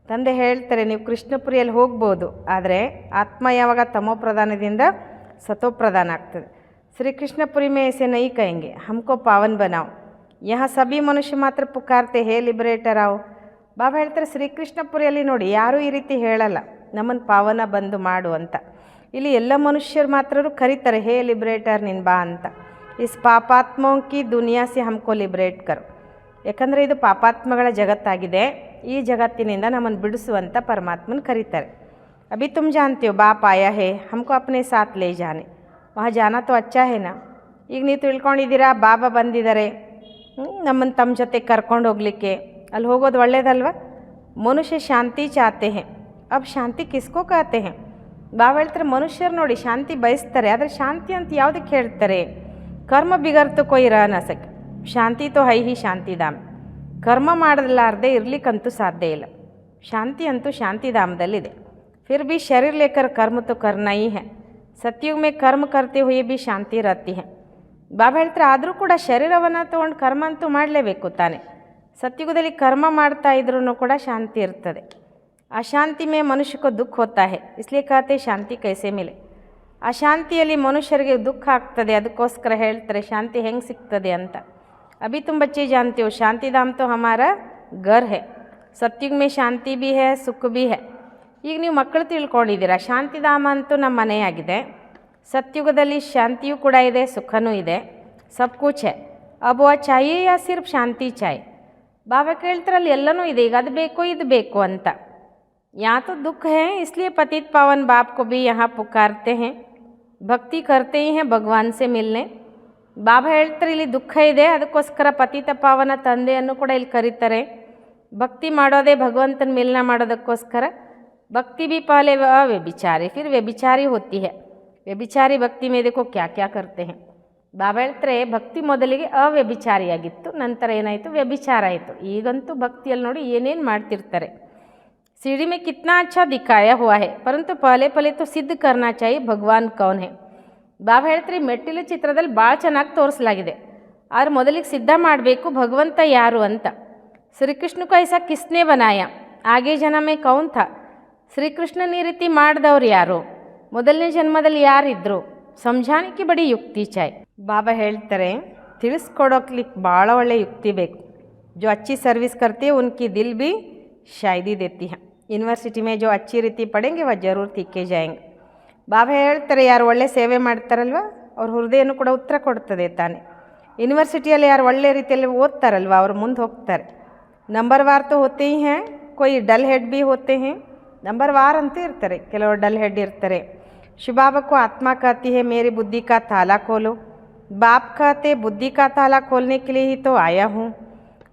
ತಂದೆ ಹೇಳ್ತಾರೆ, ನೀವು ಕೃಷ್ಣಪುರಿಯಲ್ಲಿ ಹೋಗ್ಬೋದು, ಆದರೆ ಆತ್ಮ ಯಾವಾಗ ತಮೋ ಪ್ರಧಾನದಿಂದ ಸತೋ ಪ್ರಧಾನ ಆಗ್ತದೆ. ಶ್ರೀಕೃಷ್ಣಪುರಿ ಮೇ ऐसे नहीं कहेंगे, हमको पावन बनाओ, यहाँ सभी मनुष्य मात्र पुकारते ಹೇ ಲಿಬರೇಟರ್ ಆವ್. ಬಾಬಾ ಹೇಳ್ತಾರೆ, ಶ್ರೀಕೃಷ್ಣಪುರಿಯಲ್ಲಿ ನೋಡಿ ಯಾರೂ ಈ ರೀತಿ ಹೇಳಲ್ಲ, ನಮ್ಮನ್ನು ಪಾವನ ಬಂದು ಮಾಡು ಅಂತ. ಇಲ್ಲಿ ಎಲ್ಲ ಮನುಷ್ಯರು ಮಾತ್ರರು ಕರೀತಾರೆ, ಹೇ ಲಿಬ್ರೇಟರ್ ನಿನ್ ಬಾ ಅಂತ. ಇಸ್ ಪಾಪಾತ್ಮೋಂಕಿ ದುನಿಯಾ ಸೆ ಹಮ್ಕೋ ಲಿಬ್ರೇಟ್ ಕರ್. ಯಾಕಂದರೆ ಇದು ಪಾಪಾತ್ಮಗಳ ಜಗತ್ತಾಗಿದೆ, ಈ ಜಗತ್ತಿನಿಂದ ನಮ್ಮನ್ನು ಬಿಡಿಸುವಂಥ ಪರಮಾತ್ಮನ ಕರೀತಾರೆ. ಅಭಿ ತುಮ್ ಜಾನ್ತೆ ಹೋ ಬಾಪ್ ಆಯಾ ಹೇ ಹಮ್ಕೋ ಅಪ್ನೆ ಸಾಥ್ ಲೇ ಜಾನೆ, ವಹ ಜಾನಾ ತೋ ಅಚ್ಚಾ ಹೇನಾ. ಈಗ ನೀವು ತಿಳ್ಕೊಂಡಿದ್ದೀರಾ, ಬಾಬಾ ಬಂದಿದ್ದಾರೆ ನಮ್ಮನ್ನು ತಮ್ಮ ಜೊತೆ ಕರ್ಕೊಂಡು ಹೋಗಲಿಕ್ಕೆ, ಅಲ್ಲಿ ಹೋಗೋದು ಒಳ್ಳೇದಲ್ವ. ಮನುಷ್ಯ ಶಾಂತಿ ಚಾತೆ ಹೇ, अब ಶಾಂತಿ ಕಿಸ್ಕೋ कहते हैं. ಬಾಬಾ ಹೇಳ್ತಾರೆ, ಮನುಷ್ಯರು ನೋಡಿ ಶಾಂತಿ ಬಯಸ್ತಾರೆ, ಆದರೆ ಶಾಂತಿ ಅಂತ ಯಾವುದಕ್ಕೆ ಹೇಳ್ತಾರೆ. ಕರ್ಮ ಬಿಗರ್ತು ಕೊಯ್ ರಹ ನ ಸಕೆ, ಶಾಂತಿ ತೋ ಹೈ ಹಿ ಶಾಂತಿಧಾಮ್. ಕರ್ಮ ಮಾಡಲಾರ್ದೆ ಇರಲಿಕ್ಕಂತೂ ಸಾಧ್ಯ ಇಲ್ಲ. ಶಾಂತಿ ಅಂತೂ ಶಾಂತಿಧಾಮದಲ್ಲಿದೆ. फिर भी शरीर लेकर कर्म तो करना ही है, सतयुग में कर्म करते हुए भी ಶಾಂತಿ रहती है. ಬಾಬಾ ಹೇಳ್ತಾರೆ, ಆದರೂ ಕೂಡ ಶರೀರವನ್ನು ತೊಗೊಂಡು ಕರ್ಮ ಅಂತೂ ಮಾಡಲೇಬೇಕು ತಾನೆ. ಸತ್ಯುಗದಲ್ಲಿ ಕರ್ಮ ಮಾಡ್ತಾ ಇದ್ರೂ ಕೂಡ ಶಾಂತಿ ಇರ್ತದೆ. ಅಶಾಂತಿ ಮೇ ಮನುಷ್ಯ ಕೋ ದುಃಖ ಹೋತಾ ಹೇ, ಇಸ್ಲಿಯೇ ಕಹತೆ ಶಾಂತಿ ಕೈಸೆ ಮಿಲೆ. ಅಶಾಂತಿಯಲ್ಲಿ ಮನುಷ್ಯರಿಗೆ ದುಃಖ ಆಗ್ತದೆ, ಅದಕ್ಕೋಸ್ಕರ ಹೇಳ್ತಾರೆ ಶಾಂತಿ ಹೆಂಗೆ ಸಿಗ್ತದೆ ಅಂತ. ಅಭಿ ತುಮ್ ಬಚ್ಚೆ ಜಾನ್ತೆ ಹೋ ಶಾಂತಿಧಾಮ್ ತೋ ಹಮಾರಾ ಘರ್ ಹೇ, ಸತ್ಯುಗ್ ಮೇ ಶಾಂತಿ ಭಿ ಹೇ ಸುಖ ಭಿ ಹೇ. ಈಗ ನೀವು ಮಕ್ಕಳು ತಿಳ್ಕೊಂಡಿದ್ದೀರಾ, ಶಾಂತಿಧಾಮ ಅಂತೂ ನಮ್ಮ ಮನೆಯಾಗಿದೆ, ಸತ್ಯುಗದಲ್ಲಿ ಶಾಂತಿಯೂ ಕೂಡ ಇದೆ, ಸುಖನೂ ಇದೆ, ಸಬ್ ಕುಚ್ ಹೇ. ಅಬ್ ವಾ ಚಾಹಿಯೇ ಯಾ ಸಿರ್ಫ್ ಶಾಂತಿ ಚಾಯ್. ಬಾಬಾ ಕೇಳ್ತಾರಲ್ಲಿ ಎಲ್ಲನೂ ಇದೆ, ಈಗ ಅದು ಬೇಕು ಇದು ಬೇಕು ಅಂತ. यहाँ तो दुख है, इसलिए पतित पावन बाप को भी यहाँ पुकारते हैं, ಭಕ್ತಿ करते ही हैं ಭಗವಾನ್ से मिलने. ಬಾಬಾ ಹೇಳ್ತಾರೆ, ಇಲ್ಲಿ ದುಃಖ ಇದೆ, ಅದಕ್ಕೋಸ್ಕರ ಪತಿತ ಪಾವನ ತಂದೆಯನ್ನು ಕೂಡ ಇಲ್ಲಿ ಕರೀತಾರೆ. ಭಕ್ತಿ ಮಾಡೋದೇ ಭಗವಂತನ ಮಿಲನ ಮಾಡೋದಕ್ಕೋಸ್ಕರ. ಭಕ್ತಿ भी पहले व्यभिचारी फिर व्यभिचारी होती है, ವ್ಯಭಿಚಾರಿ ಭಕ್ತಿ में देखो क्या क्या करते हैं. ಬಾಬಾ ಹೇಳ್ತಾರೆ, ಭಕ್ತಿ ಮೊದಲಿಗೆ ಅವ್ಯಭಿಚಾರಿಯಾಗಿತ್ತು, ನಂತರ ಏನಾಯಿತು, ವ್ಯಭಿಚಾರ ಆಯಿತು. ಈಗಂತೂ ಭಕ್ತಿಯಲ್ಲಿ ನೋಡಿ ಏನೇನು ಮಾಡ್ತಿರ್ತಾರೆ. सीढ़ी में कितना अच्छा दिखाया हुआ है, परंतु पहले पहले तो सिद्ध करना चाहिए भगवान कौन है. ಬಾಬಾ ಹೇಳ್ತಾರೆ, ಮೆಟ್ಟಿಲು ಚಿತ್ರದಲ್ಲಿ ಭಾಳ ಚೆನ್ನಾಗಿ ತೋರಿಸಲಾಗಿದೆ, ಆದರೆ ಮೊದಲಿಗೆ ಸಿದ್ಧ ಮಾಡಬೇಕು ಭಗವಂತ ಯಾರು ಅಂತ. ಶ್ರೀಕೃಷ್ಣ ಕೋ ಐಸಾ ಕಿಸ್ನೆ ಬನಾಯ, ಆಗೇ ಜನ್ಮ ಮೇ ಕೌನ್ ಥಾ. ಶ್ರೀಕೃಷ್ಣನ ಈ ರೀತಿ ಮಾಡಿದವ್ರು ಯಾರು, ಮೊದಲನೇ ಜನ್ಮದಲ್ಲಿ ಯಾರಿದ್ರು, ಸಮझाने ಬಡಿ ಯುಕ್ತಿ ಚಾಯ್. ಬಾಬಾ ಹೇಳ್ತಾರೆ, ತಿಳಿಸ್ಕೊಡೋಕ್ಲಿಕ್ಕೆ ಭಾಳ ಒಳ್ಳೆ ಯುಕ್ತಿ ಬೇಕು. जो अच्छी सर्विस करते हैं उनकी दिल भी शायदी देती है. ಯೂನಿವರ್ಸಿಟಿ ಮೇ ಜೋ ಅಚ್ಚಿ ರೀತಿ ಪಡೆಂಗೆ ವ ಜರೂರ್ ತಿಕ್ಕೆ ಜಾಯಂಗೆ. ಬಾಬಾ ಹೇಳ್ತಾರೆ, ಯಾರು ಒಳ್ಳೆ ಸೇವೆ ಮಾಡ್ತಾರಲ್ವ ಅವ್ರ ಹೃದಯನೂ ಕೂಡ ಉತ್ತರ ಕೊಡ್ತದೆ ತಾನೆ. ಯೂನಿವರ್ಸಿಟಿಯಲ್ಲಿ ಯಾರು ಒಳ್ಳೆ ರೀತಿಯಲ್ಲಿ ಓದ್ತಾರಲ್ವ ಅವ್ರು ಮುಂದೆ ಹೋಗ್ತಾರೆ. ನಂಬರ್ವಾರ್ ತೋ ಹೋತೆ ಹಿ ಹ್ಯಾ, ಕೊಯ್ ಡಲ್ ಹೆಡ್ ಭಿ ಹೋತೆ ಹ್ಯಾ, ನಂಬರ್ ವಾರ್ ಅಂತೂ ಇರ್ತಾರೆ, ಕೆಲವರು ಡಲ್ ಹೆಡ್ ಇರ್ತಾರೆ. ಶಿವಬಾಬಾ ಆತ್ಮ कहती है मेरी बुद्धि का ताला खोलो. बाप कहते बुद्धि का ताला खोलने के लिए ही तो आया हूँ.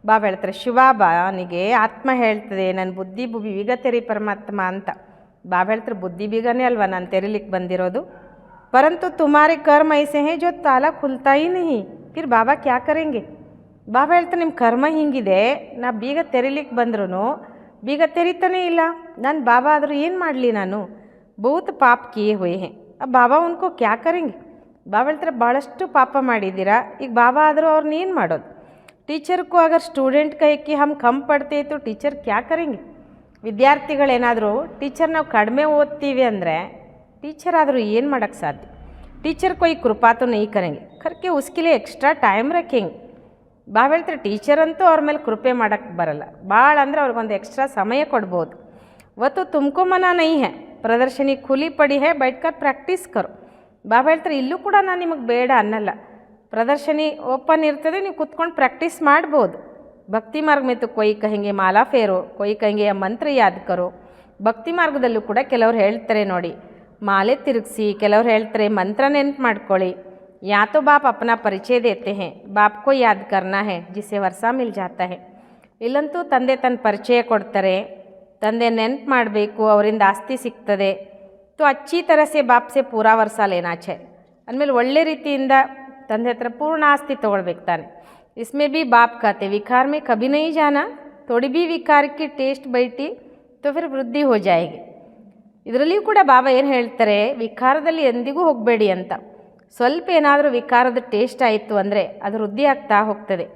ಬಾಬಾ ಹೇಳ್ತಾರೆ, ಶಿವಬಾಬನಿಗೆ ಆತ್ಮ ಹೇಳ್ತದೆ ನನ್ನ ಬುದ್ಧಿ ಬೀಗ ತೆರಿ ಪರಮಾತ್ಮ ಅಂತ. ಬಾಬಾ ಹೇಳ್ತಾರೆ, ಬುದ್ಧಿ ಬೀಗನೇ ಅಲ್ವಾ ನಾನು ತೆರಿಲಿಕ್ಕೆ ಬಂದಿರೋದು. ಪರಂತು ತುಮಾರೆ ಕರ್ಮ ಐಸೆ ಹೇ ಜೋ ತಾಲ ಖುಲ್ತಾ ಹಿ ನಹಿ, ಫಿರ್ ಬಾಬಾ ಕ್ಯಾ ಕರೆಂಗೆ. ಬಾಬಾ ಹೇಳ್ತಾರೆ, ನಿಮ್ಮ ಕರ್ಮ ಹಿಂಗಿದೆ, ನಾ ಬೀಗ ತೆರಿಲಿಕ್ಕೆ ಬಂದ್ರೂ ಬೀಗ ತೆರಿತಾನೇ ಇಲ್ಲ. ನಾನು ಬಾಬಾ ಆದರೂ ಏನು ಮಾಡಲಿ, ನಾನು ಬಹುತ್ ಪಾಪ ಕಿಯೇ ಹುಯೇ ಹೇ. ಬಾಬಾ ಉನ್ಕೋ ಕ್ಯಾ ಕರೆಂಗೆ. ಬಾಬಾ ಹೇಳ್ತಾರೆ, ಭಾಳಷ್ಟು ಪಾಪ ಮಾಡಿದ್ದೀರಾ, ಈಗ ಬಾಬಾ ಆದರೂ ಅವ್ರನ್ನ ಏನು ಮಾಡೋದು. टीचर को अगर स्टूडेंट कहे कि हम कम पढ़ते तो टीचर क्या करेंगे. ವಿದ್ಯಾರ್ಥಿಗಳೇನಾದರೂ ಟೀಚರ್ ನಾವು ಕಡಿಮೆ ಓದ್ತೀವಿ ಅಂದರೆ ಟೀಚರ್ ಆದರೂ ಏನು ಮಾಡೋಕ್ಕೆ ಸಾಧ್ಯ. ಟೀಚರ್ कोई कृपा तो नहीं करेंगे, करके उसके लिए एक्स्ट्रा टाइम रखेंगे. ಬಾಬಾ ಹೇಳ್ತಾರೆ, ಟೀಚರ್ ಅಂತೂ ಅವ್ರ ಮೇಲೆ ಕೃಪೆ ಮಾಡೋಕ್ಕೆ ಬರಲ್ಲ, ಭಾಳ ಅಂದರೆ ಅವ್ರಿಗೊಂದು ಎಕ್ಸ್ಟ್ರಾ ಸಮಯ ಕೊಡ್ಬೋದು. ವತ್ತು ತುಮಕೋ ಮನಾ ನೈ ಹೇ, ಪ್ರದರ್ಶನಿ ಖುಲಿ ಪಡಿ ಹೇ, ಬೈಟ್ಕರ್ ಪ್ರಾಕ್ಟೀಸ್ ಕರೋ. ಬಾಬಾ ಹೇಳ್ತಾರೆ, ಇಲ್ಲೂ ಕೂಡ ನಾನು ನಿಮಗೆ ಬೇಡ ಅನ್ನಲ್ಲ, ಪ್ರದರ್ಶನಿ ಓಪನ್ ಇರ್ತದೆ, ನೀವು ಕುತ್ಕೊಂಡು ಪ್ರಾಕ್ಟೀಸ್ ಮಾಡ್ಬೋದು. ಭಕ್ತಿ ಮಾರ್ಗ ಮೇತು ಕೊಯ್ ಕಹೆಂಗೆ ಮಾಲಾ ಫೇರೋ, ಕೊಯ್ ಕಹೆಂಗೆ ಮಂತ್ರ ಯಾದ್ ಕರೋ. ಭಕ್ತಿ ಮಾರ್ಗದಲ್ಲೂ ಕೂಡ ಕೆಲವ್ರು ಹೇಳ್ತಾರೆ ನೋಡಿ, ಮಾಲೆ ತಿರುಗಿಸಿ, ಕೆಲವ್ರು ಹೇಳ್ತಾರೆ ಮಂತ್ರ ನೆನ್ಪು ಮಾಡ್ಕೊಳ್ಳಿ. ಯಾ ತೋ ಬಾಪ್ ಅಪ್ನಾ ಪರಿಚಯ ದೇತೆ ಹೇ, ಬಾಪ್ ಕೋ ಯಾದ್ ಕರ್ನಾ ಹೇ ಜಿಸೆ ವರ್ಷ ಮಿಲ್ ಜಾತಾ ಹೇ. ಇಲ್ಲಂತೂ ತಂದೆ ತನ್ನ ಪರಿಚಯ ಕೊಡ್ತಾರೆ, ತಂದೆ ನೆನ್ಪು ಮಾಡಬೇಕು, ಅವರಿಂದ ಆಸ್ತಿ ಸಿಗ್ತದೆ. ತೋ ಅಚ್ಚಿ ತರಸೆ ಬಾಪ್ ಸೆ ಪೂರಾ ವರ್ಷ ಲೇನಾ ಛೆ, ಅಂದಮೇಲೆ ಒಳ್ಳೆ ರೀತಿಯಿಂದ ತಂದೆ ಹತ್ರ ಪೂರ್ಣ ಆಸ್ತಿ ತೊಗೊಳ್ಬೇಕು ತಾನೆ. इसमें भी बाप कहते विकार में कभी नहीं जाना, थोड़ी भी विकार की टेस्ट बैठी तो फिर ವೃದ್ಧಿ हो जाएगी. ಇದರಲ್ಲಿಯೂ ಕೂಡ ಬಾಬಾ ಏನು ಹೇಳ್ತಾರೆ, ವಿಕಾರದಲ್ಲಿ ಎಂದಿಗೂ ಹೋಗಬೇಡಿ ಅಂತ. ಸ್ವಲ್ಪ ಏನಾದರೂ ವಿಕಾರದ ಟೇಸ್ಟ್ ಆಯಿತು ಅಂದರೆ ಅದು ವೃದ್ಧಿ ಆಗ್ತಾ ಹೋಗ್ತದೆ.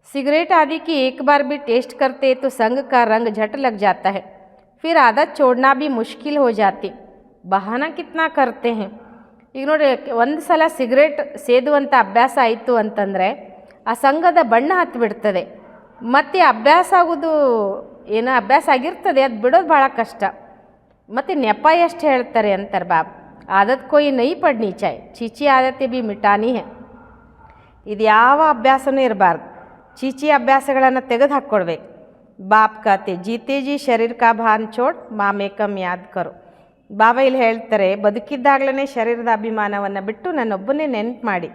सिगरेट आदि की एक बार भी टेस्ट करते तो संग का रंग झट लग जाता है, फिर आदत छोड़ना भी मुश्किल हो जाती. बहाना कितना करते हैं. ಈಗ ನೋಡಿ, ಒಂದು ಸಲ ಸಿಗರೇಟ್ ಸೇದುವಂಥ ಅಭ್ಯಾಸ ಆಯಿತು ಅಂತಂದರೆ ಆ ಸಂಘದ ಬಣ್ಣ ಹತ್ತಿಬಿಡ್ತದೆ. ಮತ್ತು ಅಭ್ಯಾಸ ಆಗೋದು ಏನೋ ಅಭ್ಯಾಸ ಆಗಿರ್ತದೆ, ಅದು ಬಿಡೋದು ಭಾಳ ಕಷ್ಟ. ಮತ್ತು ನೆಪ ಎಷ್ಟು ಹೇಳ್ತಾರೆ ಅಂತಾರೆ ಬಾಬ್, ಆದತ್ ಕೊಯ್ ನೈ ಪಡ್ನಿ ಚಾಯ್, ಚೀಚಿ ಆದತೆ ಬಿ ಮಿಟಾನಿ ಹೇ. ಇದು ಯಾವ ಅಭ್ಯಾಸನೂ ಇರಬಾರ್ದು, ಚೀಚಿ ಅಭ್ಯಾಸಗಳನ್ನು ತೆಗೆದು ಹಾಕ್ಕೊಡ್ಬೇಕು. ಬಾಪ್ ಕಾತೆ ಜೀತೆ ಜಿ ಶರೀರ ಕಾ ಭಾನ್ ಚೋಡ್ ಮಾಮೇಕಮ್ ಯಾದ್ ಕರೋ. ಬಾಬಾ ಇಲ್ಲಿ ಹೇಳ್ತಾರೆ, ಬದುಕಿದ್ದಾಗಲೇ ಶರೀರದ ಅಭಿಮಾನವನ್ನು ಬಿಟ್ಟು ನನ್ನೊಬ್ಬನೇ ನೆನ್ಪು ಮಾಡಿ.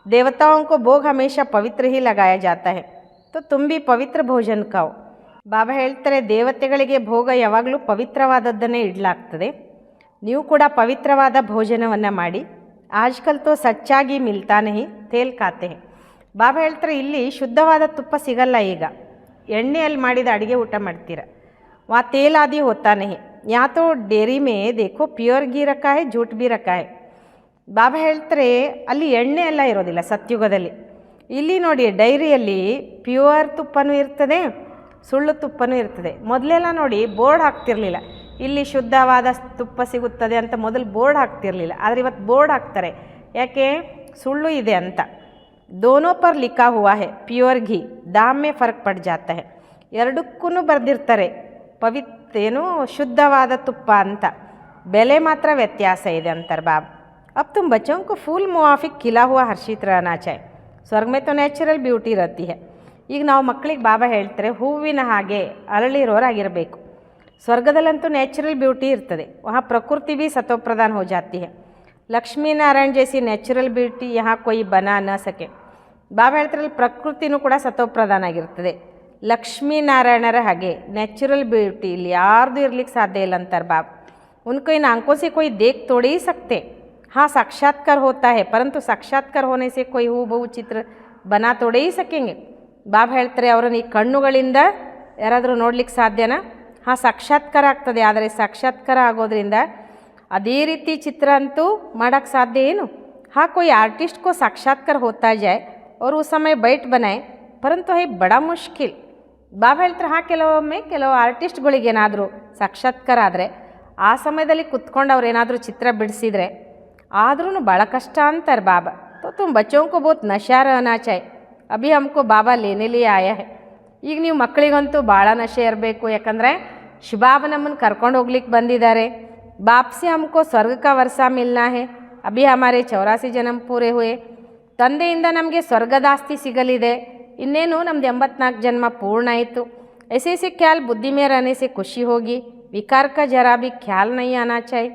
ದೇವತಾओं को भोग हमेशा पवित्र ही लगाया जाता है, तो तुम भी पवित्र भोजन खाओ. ಬಾಬಾ ಹೇಳ್ತಾರೆ, ದೇವತೆಗಳಿಗೆ ಭೋಗ ಯಾವಾಗಲೂ ಪವಿತ್ರವಾದದ್ದನ್ನೇ ಇಡಲಾಗ್ತದೆ, ನೀವು ಕೂಡ ಪವಿತ್ರವಾದ ಭೋಜನವನ್ನು ಮಾಡಿ. ಆಜ್ಕಲ್ ತೋ ಸಚ್ಚಾಗಿ ಮಿಲ್ತಾ ನಹಿ, ತೇಲ್ ಖಾತೆ ಹೇ. ಬಾಬಾ ಹೇಳ್ತಾರೆ, ಇಲ್ಲಿ ಶುದ್ಧವಾದ ತುಪ್ಪ ಸಿಗಲ್ಲ. ಈಗ ಎಣ್ಣೆಯಲ್ಲಿ ಮಾಡಿದ ಅಡುಗೆ ಊಟ ಮಾಡ್ತೀರ, ವಾ ತೇಲ್ ಆದಿ ಹೋತಾ ನಹಿ. ಯಾ ತೋ ಡೇರಿ ಮೇ ದೇಖೋ ಪ್ಯೂರ್ ಗೀ ರಖಾ ಹೇ, ಜೂಟ್ ಬಿ ರಖಾ ಹೇ. ಬಾಬಾ ಹೇಳ್ತಾರೆ, ಅಲ್ಲಿ ಎಣ್ಣೆ ಎಲ್ಲ ಇರೋದಿಲ್ಲ ಸತ್ಯುಗದಲ್ಲಿ. ಇಲ್ಲಿ ನೋಡಿ, ಡೈರಿಯಲ್ಲಿ ಪ್ಯೂರ್ ತುಪ್ಪನೂ ಇರ್ತದೆ, ಸುಳ್ಳು ತುಪ್ಪನೂ ಇರ್ತದೆ. ಮೊದಲೆಲ್ಲ ನೋಡಿ ಬೋರ್ಡ್ ಹಾಕ್ತಿರ್ಲಿಲ್ಲ, ಇಲ್ಲಿ ಶುದ್ಧವಾದ ತುಪ್ಪ ಸಿಗುತ್ತದೆ ಅಂತ ಮೊದಲು ಬೋರ್ಡ್ ಹಾಕ್ತಿರ್ಲಿಲ್ಲ. ಆದರೆ ಇವತ್ತು ಬೋರ್ಡ್ ಹಾಕ್ತಾರೆ, ಯಾಕೆ? ಸುಳ್ಳು ಇದೆ ಅಂತ. ದೋನೋ ಪರ್ ಲಿಖಾ ಹುವಾ ಹೇ ಪ್ಯೂರ್ ಘೀ, ದಾಮ್ ಮೇ ಫರ್ಕ್ ಪಡ್ ಜಾತಾ ಹೇ. ಎರಡಕ್ಕೂ ಬರೆದಿರ್ತಾರೆ ಏನು ಶುದ್ಧವಾದ ತುಪ್ಪ ಅಂತ, ಬೆಲೆ ಮಾತ್ರ ವ್ಯತ್ಯಾಸ ಇದೆ ಅಂತಾರೆ ಬಾಬಾ. अब तुम बच्चों को फूल मुआफिक खिला हुआ हर्षित रहना चाहिए, ಸ್ವರ್ಗ में तो ನ್ಯಾಚುರಲ್ ಬ್ಯೂಟಿ रहती है. ಈಗ ನಾವು ಮಕ್ಕಳಿಗೆ ಬಾಬಾ ಹೇಳ್ತಾರೆ, ಹೂವಿನ ಹಾಗೆ ಅರಳಿರೋರಾಗಿರಬೇಕು. ಸ್ವರ್ಗದಲ್ಲಂತೂ ನ್ಯಾಚುರಲ್ ಬ್ಯೂಟಿ ಇರ್ತದೆ, ವहाँ प्रकृति भी सतो प्रधान हो जाती है. लक्ष्मी नारायण जैसी नेचुरल ब्यूटी यहाँ कोई बना न सके. ಬಾಬಾ ಹೇಳ್ತಾರೆ, ಪ್ರಕೃತಿನೂ ಕೂಡ ಸತೋ ಪ್ರಧಾನ ಆಗಿರ್ತದೆ. ಲಕ್ಷ್ಮೀನಾರಾಯಣರ ಹಾಗೆ ನ್ಯಾಚುರಲ್ ಬ್ಯೂಟಿ ಇಲ್ಲಿ ಯಾರ್ದು ಇರ್ಲಿಕ್ಕೆ ಸಾಧ್ಯ ಇಲ್ಲ ಅಂತಾರೆ ಬಾಬಾ. उनको इन आंखों से कोई देख थोड़े ही सकते. हाँ, साक्षात्कार होता है, परंतु साक्षात्कार होने से कोई ಹೂಬಹು ಚಿತ್ರ ಬನಾ ತೋಡೇ ही सकेंगे. ಬಾಬಾ ಹೇಳ್ತಾರೆ, ಅವರನ್ನು ಈ ಕಣ್ಣುಗಳಿಂದ ಯಾರಾದರೂ ನೋಡ್ಲಿಕ್ಕೆ ಸಾಧ್ಯನಾ? ಹಾಂ, ಸಾಕ್ಷಾತ್ಕಾರ ಆಗ್ತದೆ, ಆದರೆ ಸಾಕ್ಷಾತ್ಕಾರ ಆಗೋದ್ರಿಂದ ಅದೇ ರೀತಿ ಚಿತ್ರ ಅಂತೂ ಮಾಡೋಕ್ಕೆ ಸಾಧ್ಯ ಏನು? हाँ, कोई आर्टिस्ट को साक्षात्कार होता जाए और उस समय बैठ बनाए, परंतु है बड़ा मुश्किल. ಬಾಬಾ ಹೇಳ್ತಾರೆ, ಹಾಂ, ಕೆಲವು ಆರ್ಟಿಸ್ಟ್ಗಳಿಗೇನಾದರೂ ಸಾಕ್ಷಾತ್ಕಾರ ಆದರೆ ಆ ಸಮಯದಲ್ಲಿ ಕುತ್ಕೊಂಡು ಅವ್ರು ಏನಾದರೂ ಚಿತ್ರ ಬಿಡಿಸಿದರೆ ಆದ್ರೂ ಭಾಳ ಕಷ್ಟ ಅಂತಾರೆ ಬಾಬಾ. तो तुम बच्चों को बहुत नशा रहना चाहिए, अभी हमको बाबा लेने लिए आया है. ಈಗ ನೀವು ಮಕ್ಕಳಿಗಂತೂ ಭಾಳ ನಶೆ ಇರಬೇಕು, ಯಾಕಂದರೆ ಶಿವಬಾಬಾ ನಮ್ಮನ್ನು ಕರ್ಕೊಂಡು ಹೋಗ್ಲಿಕ್ಕೆ ಬಂದಿದ್ದಾರೆ. बाप से हमको स्वर्ग का वर्षा मिलना है, अभी हमारे 84 जन्म पूरे हुए. ತಂದೆಯಿಂದ ನಮಗೆ ಸ್ವರ್ಗದಾಸ್ತಿ ಸಿಗಲಿದೆ, ಇನ್ನೇನು ನಮ್ಮದು 84 ಜನ್ಮ ಪೂರ್ಣ ಆಯಿತು. ऐसे ऐसे ख्याल बुद्धि में रहने से खुशी होगी, ವಿಕಾರ का जरा भी ख्याल नहीं आना चाहिए.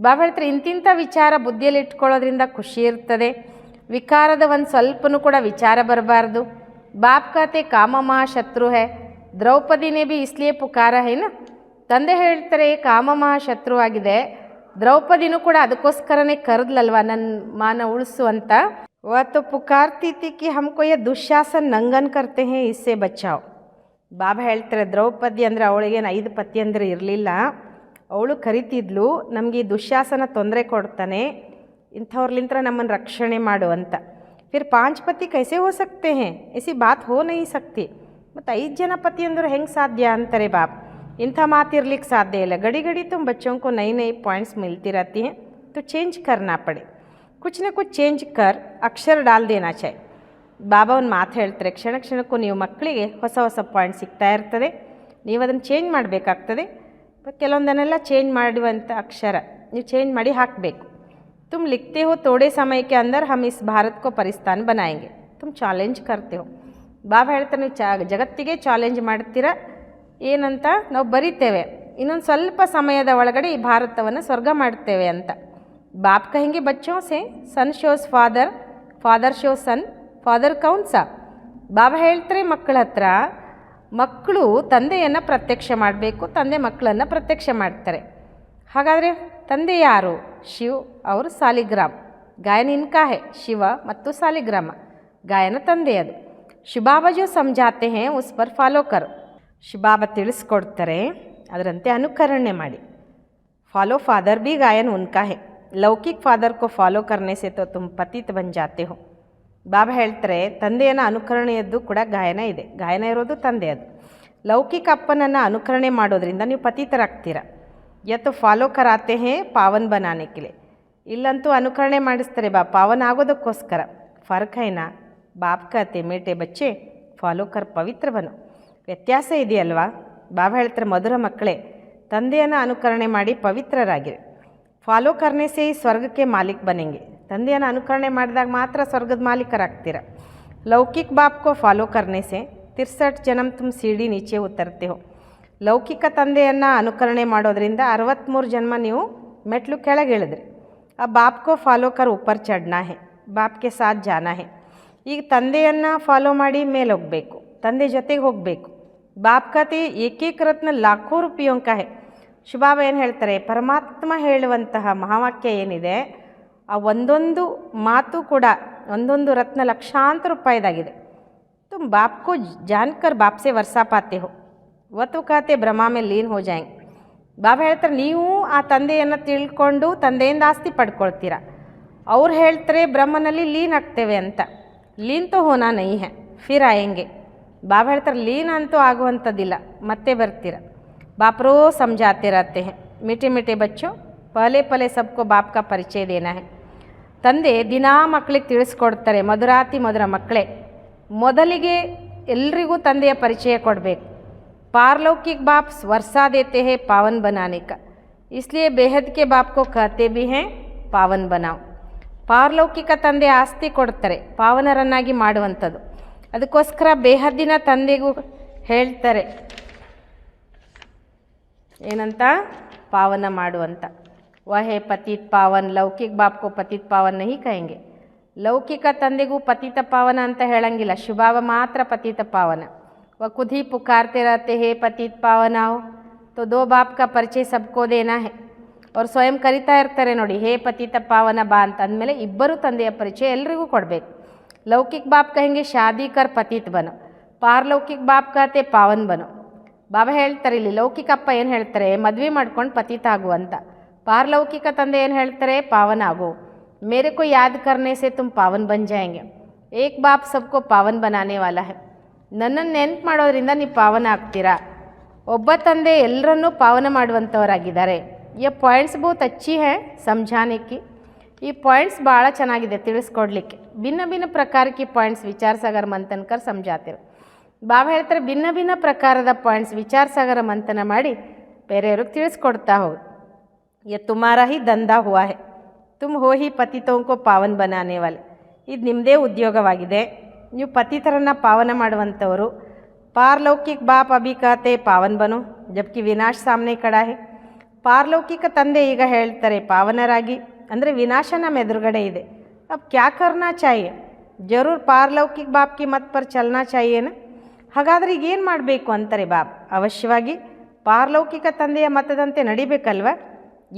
ಬಾಬಾ ಹೇಳ್ತಾರೆ ಇಂತಿಂಥ ವಿಚಾರ ಬುದ್ಧಿಯಲ್ಲಿ ಇಟ್ಕೊಳ್ಳೋದ್ರಿಂದ ಖುಷಿ ಇರ್ತದೆ. ವಿಕಾರದ ಒಂದು ಸ್ವಲ್ಪನೂ ಕೂಡ ವಿಚಾರ ಬರಬಾರ್ದು. ಬಾಪ್ ಕಾತೆ ಕಾಮ ಮಹಾಶತ್ರು ಹೇ, ದ್ರೌಪದಿನೇ ಬಿ ಇಸ್ಲಿಯೇ ಪುಕಾರ ಹೇನ. ತಂದೆ ಹೇಳ್ತಾರೆ ಕಾಮ ಮಹಾಶತ್ರು ಆಗಿದೆ, ದ್ರೌಪದಿನೂ ಕೂಡ ಅದಕ್ಕೋಸ್ಕರನೇ ಕರೆದ್ಲಲ್ವ ನನ್ನ ಮಾನ ಉಳಿಸು ಅಂತ. वह तो पुकारती थी कि हमको ये दुशासन नंगन करते हैं, इससे बचाओ. ಬಾಬಾ ಹೇಳ್ತಾರೆ ದ್ರೌಪದಿ ಅಂದರೆ ಅವಳಿಗೇನು 5 ಪತಿ ಅಂದರೆ ಇರಲಿಲ್ಲ. ಅವಳು ಕರಿತಿದ್ಲು ನಮಗೆ ಈ ದುಶ್ಯಾಸನ ತೊಂದರೆ ಕೊಡ್ತಾನೆ, ಇಂಥವ್ರಲಿಂತ್ರ ನಮ್ಮನ್ನು ರಕ್ಷಣೆ ಮಾಡುವಂತ. ಫಿರ್ 5 ಪತಿ ಕೈಸೆ ಹೋ ಸಕ್ತೆ ಹೇ, ऐसी बात हो नहीं सकती. ಮತ್ತು 5 ಜನ ಪತಿ ಅಂದ್ರೆ ಹೆಂಗೆ ಸಾಧ್ಯ ಅಂತಾರೆ ಬಾಬಾ. ಇಂಥ ಮಾತಿರ್ಲಿಕ್ಕೆ ಸಾಧ್ಯ ಇಲ್ಲ. ಗಡಿ ಗಡಿ तुम बच्चों को नई नई पॉइंट्स मिलती रहती हैं, तो चेंज करना पड़े. कुछ न कुछ चेंज कर अक्षर डाल देना चाहिए. ಬಾಬಾ ಒಂದು ಮಾತು ಹೇಳ್ತಾರೆ, ಕ್ಷಣ ಕ್ಷಣಕ್ಕೂ ನೀವು ಮಕ್ಕಳಿಗೆ ಹೊಸ ಹೊಸ ಪಾಯಿಂಟ್ ಸಿಗ್ತಾ ಇರ್ತದೆ, ನೀವು ಅದನ್ನು ಚೇಂಜ್ ಮಾಡಬೇಕಾಗ್ತದೆ. ಕೆಲವೊಂದನ್ನೆಲ್ಲ ಚೇಂಜ್ ಮಾಡುವಂಥ ಅಕ್ಷರ ನೀವು ಚೇಂಜ್ ಮಾಡಿ ಹಾಕಬೇಕು. तुम लिखते हो थोड़े समय के अंदर हम इस भारत को परिस्थान बनाएंगे, तुम ಚಾಲೆಂಜ್ करते हो. ಬಾಬಾ ಹೇಳ್ತಾರೆ ನೀವು ಜಗತ್ತಿಗೆ ಚಾಲೆಂಜ್ ಮಾಡ್ತೀರ ಏನಂತ, ನಾವು ಬರಿತೇವೆ ಇನ್ನೊಂದು ಸ್ವಲ್ಪ ಸಮಯದ ಒಳಗಡೆ ಈ ಭಾರತವನ್ನು ಸ್ವರ್ಗ ಮಾಡ್ತೇವೆ ಅಂತ. ಬಾಪ್ ಕहेಂಗೆ ಬಚ್ಚೋं से सन शोಸ್ फादर, फादर शोಸ್ सन, ಫಾದರ್ ಕೌನ್ ಸಾ. ಬಾಬಾ ಹೇಳ್ತಾರೆ ಮಕ್ಕಳ ಹತ್ರ, ಮಕ್ಕಳು ತಂದೆಯನ್ನು ಪ್ರತ್ಯಕ್ಷ ಮಾಡಬೇಕು, ತಂದೆ ಮಕ್ಕಳನ್ನು ಪ್ರತ್ಯಕ್ಷ ಮಾಡ್ತಾರೆ. ಹಾಗಾದರೆ ತಂದೆ ಯಾರು? ಶಿವ್ ಅವರು ಸಾಲಿಗ್ರಾಮ್. ಗಾಯನ ಇನ್ಕಾ ಹೇ, ಶಿವ ಮತ್ತು ಸಾಲಿಗ್ರಾಮ ಗಾಯನ ತಂದೆ ಅದು. ಶಿವಬಾಬಾ ಜೋ ಸಮझाते हैं उस पर फॉलो करो. ಶಿವಬಾಬಾ ತಿಳಿಸ್ಕೊಡ್ತಾರೆ, ಅದರಂತೆ ಅನುಕರಣೆ ಮಾಡಿ. फॉलो फादर भी गायन उनका है, लौकिक फादर को फॉलो करने से तो तुम पतित बन जाते हो. ಬಾಬಾ ಹೇಳ್ತಾರೆ ತಂದೆಯನ್ನು ಅನುಕರಣೆಯದ್ದು ಕೂಡ ಗಾಯನ ಇದೆ, ಗಾಯನ ಇರೋದು ತಂದೆ ಅದು. ಲೌಕಿಕ ಅಪ್ಪನನ್ನು ಅನುಕರಣೆ ಮಾಡೋದ್ರಿಂದ ನೀವು ಪತಿತರಾಗ್ತೀರ. ಯತ್ತು ಫಾಲೋ ಕರಾತೆ ಹೇ ಪಾವನ್ ಬನಾನೆ ಕೆ ಲಿಯೆ, ಇಲ್ಲಂತೂ ಅನುಕರಣೆ ಮಾಡಿಸ್ತಾರೆ ಪಾವನ ಆಗೋದಕ್ಕೋಸ್ಕರ. ಫರ್ಕ್ ಹೈನಾ? ಬಾಪ್ ಕತೆ ಮೇಟೆ ಬಚ್ಚೆ ಫಾಲೋ ಕರ್ ಪವಿತ್ರ ಬನು. ವ್ಯತ್ಯಾಸ ಇದೆಯಲ್ವಾ? ಬಾಬಾ ಹೇಳ್ತಾರೆ ಮಧುರ ಮಕ್ಕಳೇ, ತಂದೆಯನ್ನು ಅನುಕರಣೆ ಮಾಡಿ ಪವಿತ್ರರಾಗಿರಿ. ಫಾಲೋ ಕರ್ನೆ ಸೇ ಈ ಸ್ವರ್ಗಕ್ಕೆ ಮಾಲೀಕ್ ಬನೆಂಗೆ. ತಂದೆಯನ್ನು ಅನುಕರಣೆ ಮಾಡಿದಾಗ ಮಾತ್ರ ಸ್ವರ್ಗದ ಮಾಲೀಕರಾಗ್ತೀರ. ಲೌಕಿಕ ಬಾಪ್ ಕೋ ಫಾಲೋ ಕರ್ನೆ ಸೇ 63 ಜನ್ಮ ತುಮ್ ಸೀಡಿ ನೀಚೆ ಉತ್ತರ್ತೆ ಹೋ. ಲೌಕಿಕ ತಂದೆಯನ್ನು ಅನುಕರಣೆ ಮಾಡೋದ್ರಿಂದ 63 ಜನ್ಮ ನೀವು ಮೆಟ್ಲು ಕೆಳಗೆ ಇಳಿದ್ರಿ. ಆ ಬಾಪ್ ಕೋ ಫಾಲೋ ಕರ್ ಉಪ್ಪರ್ ಚಡ್ನಾ ಹೇ, ಬಾಪ್ಗೆ ಸಾಥ್ ಜಾನಾ ಹೇ. ಈಗ ತಂದೆಯನ್ನು ಫಾಲೋ ಮಾಡಿ ಮೇಲೆ ಹೋಗಬೇಕು, ತಂದೆ ಜೊತೆಗೆ ಹೋಗಬೇಕು. ಬಾಪ್ ಕತೆ ಏಕೇಕ ರತ್ನ ಲಾಖೋ ರೂಪಾಯಿಯೊಂಕ ಹೇ. ಶಿವಬಾಬಾ ಏನು ಹೇಳ್ತಾರೆ, ಪರಮಾತ್ಮ ಹೇಳುವಂತಹ ಮಹಾವಾಕ್ಯ ಏನಿದೆ ಆ ಒಂದೊಂದು ಮಾತು ಕೂಡ ಒಂದೊಂದು ರತ್ನ ಲಕ್ಷಾಂತರ ರೂಪಾಯಿದಾಗಿದೆ. ತುಮ್ ಬಾಪ್ ಕೋ ಜಾನ್ಕರ್ ಬಾಪ್ ಸೆ ವರ್ಸಾ ಪಾತೆ ಹೋ, ವತು ಖಾತೆ ಬ್ರಹ್ಮ ಮೇಲೆ ಲೀನ್ ಹೋ ಜಾಯಂಗೆ. ಬಾಬಾ ಹೇಳ್ತಾರೆ ನೀವು ಆ ತಂದೆಯನ್ನು ತಿಳ್ಕೊಂಡು ತಂದೆಯಿಂದ ಆಸ್ತಿ ಪಡ್ಕೊಳ್ತೀರ. ಅವ್ರು ಹೇಳ್ತಾರೆ ಬ್ರಹ್ಮನಲ್ಲಿ ಲೀನ್ ಆಗ್ತೇವೆ ಅಂತ. ಲೀನ್ ತೋ ಹೋನಾ ನೈ ಹೇ, ಫಿರ್ ಆಯಂಗೆ. ಬಾಬಾ ಹೇಳ್ತಾರೆ ಲೀನ್ ಅಂತೂ ಆಗುವಂಥದ್ದಿಲ್ಲ, ಮತ್ತೆ ಬರ್ತೀರ. बाप रोज समझाते रहते हैं, मीठे मीठे बच्चों पहले पहले सबको बाप का परिचय देना है. ತಂದೆ ದಿನಾ ಮಕ್ಕಳಿಗೆ ತಿಳಿಸ್ಕೊಡ್ತಾರೆ, ಮಧುರಾತಿ ಮಧುರ ಮಕ್ಕಳೇ ಮೊದಲಿಗೆ ಎಲ್ರಿಗೂ ತಂದೆಯ ಪರಿಚಯ ಕೊಡಬೇಕು. पारलौकिक बाप वर्षा देते हैं पावन बनाने का, इसलिए बेहद के बाप को कहते भी हैं पावन बनाओ. ಪಾರಲೌಕಿಕ ತಂದೆ ಆಸ್ತಿ ಕೊಡ್ತಾರೆ, ಪಾವನರನ್ನಾಗಿ ಮಾಡುವಂಥದ್ದು. ಅದಕ್ಕೋಸ್ಕರ ಬೇಹದ್ದಿನ ತಂದೆಗೂ ಹೇಳ್ತಾರೆ ಏನಂತ, ಪಾವನ ಮಾಡುವಂತ. ವಹೇ ಪತಿತ್ ಪಾವನ್, ಲೌಕಿಕ ಬಾಪ್ ಕೋ ಪತಿತ್ ಪಾವನ್ ನಹಿ ಕಹೆಂಗೆ. ಲೌಕಿಕ ತಂದೆಗೂ ಪತಿತ ಪಾವನ ಅಂತ ಹೇಳಂಗಿಲ್ಲ, ಶಿವಬಾಬಾ ಮಾತ್ರ ಪತಿತ ಪಾವನ. वह खुद ही पुकारते रहते हैं पतित पावन आओ, तो 2 बाप का परिचय सबको देना है. ಅವ್ರು ಸ್ವಯಂ ಕರಿತಾ ಇರ್ತಾರೆ ನೋಡಿ, ಹೇ ಪತಿತ ಪಾವನ ಬಾ ಅಂತ ಅಂದಮೇಲೆ ಇಬ್ಬರು ತಂದೆಯ ಪರಿಚಯ ಎಲ್ರಿಗೂ ಕೊಡಬೇಕು. ಲೌಕಿಕ ಬಾಪ್ ಕಹೆಂಗೆ ಶಾದಿ ಕರ್ ಪತಿತ್ ಬನೋ, ಪಾರಲೌಕಿಕ ಬಾಪ್ ಕಹತೆ ಪಾವನ್ ಬನೋ. ಬಾಬಾ ಹೇಳ್ತಾರೆ ಇಲ್ಲಿ ಲೌಕಿಕ ಅಪ್ಪ ಏನು ಹೇಳ್ತಾರೆ, ಮದುವೆ ಮಾಡ್ಕೊಂಡು ಪತಿತ ಆಗು ಅಂತ. ಪಾರಲೌಕಿಕ ತಂದೆ ಏನು ಹೇಳ್ತಾರೆ, ಪಾವನ ಆಗೋ. ಮೇರೆ ಕೋ ಯಾದ್ ಕರ್ನೆ ಸೆ ತುಮ್ ಪಾವನ್ ಬನ್ ಜಾಯಂಗೆ. ಏಕ್ ಬಾಪ್ ಸಬ್ಕೋ ಪಾವನ್ ಬನಾನೆ ವಾಲಾ ಹೈ. ನನ್ನನ್ನು ನೆನ್ಪು ಮಾಡೋದ್ರಿಂದ ನೀವು ಪಾವನ ಆಗ್ತೀರಾ. ಒಬ್ಬ ತಂದೆ ಎಲ್ಲರನ್ನೂ ಪಾವನ ಮಾಡುವಂಥವರಾಗಿದ್ದಾರೆ. ಈ ಪಾಯಿಂಟ್ಸ್ ಬಹುತ್ ಅಚ್ಚಿ ಹೈ ಸಮझाने की. ಈ ಪಾಯಿಂಟ್ಸ್ ಭಾಳ ಚೆನ್ನಾಗಿದೆ ತಿಳಿಸ್ಕೊಡ್ಲಿಕ್ಕೆ. ಭಿನ್ನ ಭಿನ್ನ ಪ್ರಕಾರಕ್ಕೆ ಪಾಯಿಂಟ್ಸ್ ವಿಚಾರ ಸಾಗರ ಮಂಥನ್ ಕರ್ ಸಮझाते. ಬಾಬಾ ಹೇಳ್ತಾರೆ ಭಿನ್ನ ಭಿನ್ನ ಪ್ರಕಾರದ ಪಾಯಿಂಟ್ಸ್ ವಿಚಾರ ಸಾಗರ ಮಂಥನ ಮಾಡಿ ಬೇರೆಯವ್ರಿಗೆ ತಿಳಿಸ್ಕೊಡ್ತಾ ಹೋಗಿ. ये तुम्हारा ही धंधा हुआ है, तुम हो ही पतितों को पावन बनाने वाले. ಇದು ನಿಮ್ಮದೇ ಉದ್ಯೋಗವಾಗಿದೆ, ನೀವು ಪತಿತರನ್ನು ಪಾವನ ಮಾಡುವಂಥವರು. ಪಾರಲೌಕಿಕ ಬಾಪ್ ಅಭಿ ಕಹತೆ ಪಾವನ್ ಬನೋ, ಜಬ್ಕಿ ವಿನಾಶ ಸಾಮನೆ ಕಡ ಹೇ. ಪಾರಲೌಕಿಕ ತಂದೆ ಈಗ ಹೇಳ್ತಾರೆ ಪಾವನರಾಗಿ, ಅಂದರೆ ವಿನಾಶ ನಮ್ಮ ಎದುರುಗಡೆ ಇದೆ. ಅಬ್ ಕ್ಯಾ ಕರ್ನಾ ಚಾಹಿಯೆ? ಜರೂರ್ ಪಾರಲೌಕಿಕ ಬಾಪ್ ಕಿ ಮತ್ ಪರ್ ಚಲನಾ ಚಾಹಿಯೇನ. ಹಾಗಾದ್ರೆ ಈಗ ಏನು ಮಾಡಬೇಕು ಅಂತಾರೆ ಬಾಬ್. ಅವಶ್ಯವಾಗಿ ಪಾರಲೌಕಿಕ ತಂದೆಯ ಮತದಂತೆ ನಡಿಬೇಕಲ್ವ.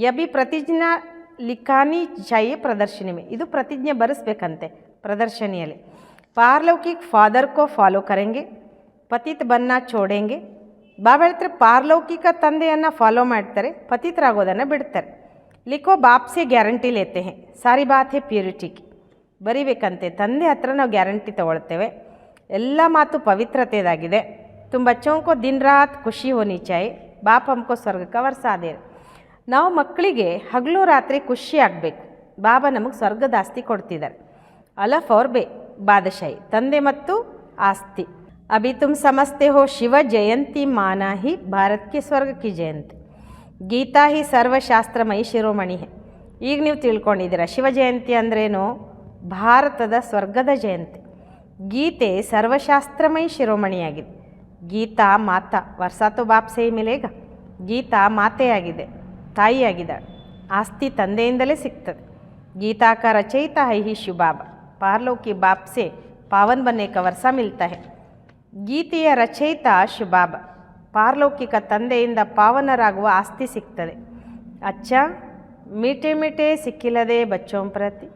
ಯಬಿ ಪ್ರತಿಜ್ಞಾ ಲಿಖಾನಿ ಚಾಹಿಯೆ ಪ್ರದರ್ಶನಿ ಮೇ. ಇದು ಪ್ರತಿಜ್ಞೆ ಬರೆಸ್ಬೇಕಂತೆ ಪ್ರದರ್ಶನಿಯಲ್ಲಿ. ಪಾರಲೌಕಿಕ ಫಾದರ್ ಕೋ ಫಾಲೋ ಕರೆಂಗೆ, ಪತಿತ್ ಬನ್ನ ಚೋಡೆಂಗೆ. ಬಾಬಾ ಹೇಳ್ತಾರೆ ಪಾರಲೌಕಿಕ ತಂದೆಯನ್ನು ಫಾಲೋ ಮಾಡ್ತಾರೆ, ಪತಿತರಾಗೋದನ್ನು ಬಿಡ್ತಾರೆ. ಲಿಖೋ ಬಾಪ್ಸೆ ಗ್ಯಾರಂಟಿ ಲೇತೆ ಹೇ, ಸಾರಿ ಬಾತ್ ಹೇ ಪ್ಯೂರಿಟಿಗೆ. ಬರಿಬೇಕಂತೆ ತಂದೆ ಹತ್ರ ನಾವು ಗ್ಯಾರಂಟಿ ತಗೊಳ್ತೇವೆ, ಎಲ್ಲ ಮಾತು ಪವಿತ್ರತೆದಾಗಿದೆ. ತುಮ್ ಬಚ್ಚೋಂ ಕೋ ದಿನ ರಾತ್ ಖುಷಿ ಹೋನಿ ಚಾಹಿ, ಬಾಪ್ ಹಮ್ಕೋ ಸ್ವರ್ಗಕ್ಕೆ ವರ್ಸಾದೆ. ನಾವು ಮಕ್ಕಳಿಗೆ ಹಗಲು ರಾತ್ರಿ ಖುಷಿ ಆಗಬೇಕು. ಬಾಬಾ ನಮಗೆ ಸ್ವರ್ಗದ ಆಸ್ತಿ ಕೊಡ್ತಿದ್ದಾರೆ. ಅಲಫ್ ಅವ್ರ ಬೇ ಬಾದಶಾಹಿ, ತಂದೆ ಮತ್ತು ಆಸ್ತಿ. ಅಭಿ ತುಮ್ ಸಮಜ್ತೆ ಹೋ ಶಿವ ಜಯಂತಿ ಮಾನಾ ಹಿ ಭಾರತ್ ಕೆ ಸ್ವರ್ಗ ಕಿ ಜಯಂತಿ. ಗೀತಾ ಹಿ ಸರ್ವಶಾಸ್ತ್ರಮಯಿ ಶಿರೋಮಣಿ ಹೇ. ಈಗ ನೀವು ತಿಳ್ಕೊಂಡಿದ್ದೀರ ಶಿವ ಜಯಂತಿ ಅಂದ್ರೇನು? ಭಾರತದ ಸ್ವರ್ಗದ ಜಯಂತಿ. ಗೀತೆ ಸರ್ವಶಾಸ್ತ್ರಮಯಿ ಶಿರೋಮಣಿಯಾಗಿದೆ. ಗೀತಾ ಮಾತಾ, ವರ್ಷಾತೋ ಬಾಪ್ ಸೇ ಮಿಲೇಗ. ಗೀತಾ ಮಾತೆಯಾಗಿದೆ, ತಾಯಿಯಾಗಿದ್ದಾಳೆ. ಆಸ್ತಿ ತಂದೆಯಿಂದಲೇ ಸಿಗ್ತದೆ. गीता का रचयिता है ही शिव बाबा. पारलौकी बाप से पावन बनने का वर्षा मिलता है. ಗೀತೆಯ ರಚಯಿತ ಶಿವ ಬಾಬಾ. ಪಾರಲೌಕಿಕ ತಂದೆಯಿಂದ ಪಾವನರಾಗುವ ಆಸ್ತಿ ಸಿಗ್ತದೆ. ಅಚ್ಚ मीठे मीठे सिक्किलदे बच्चों प्रति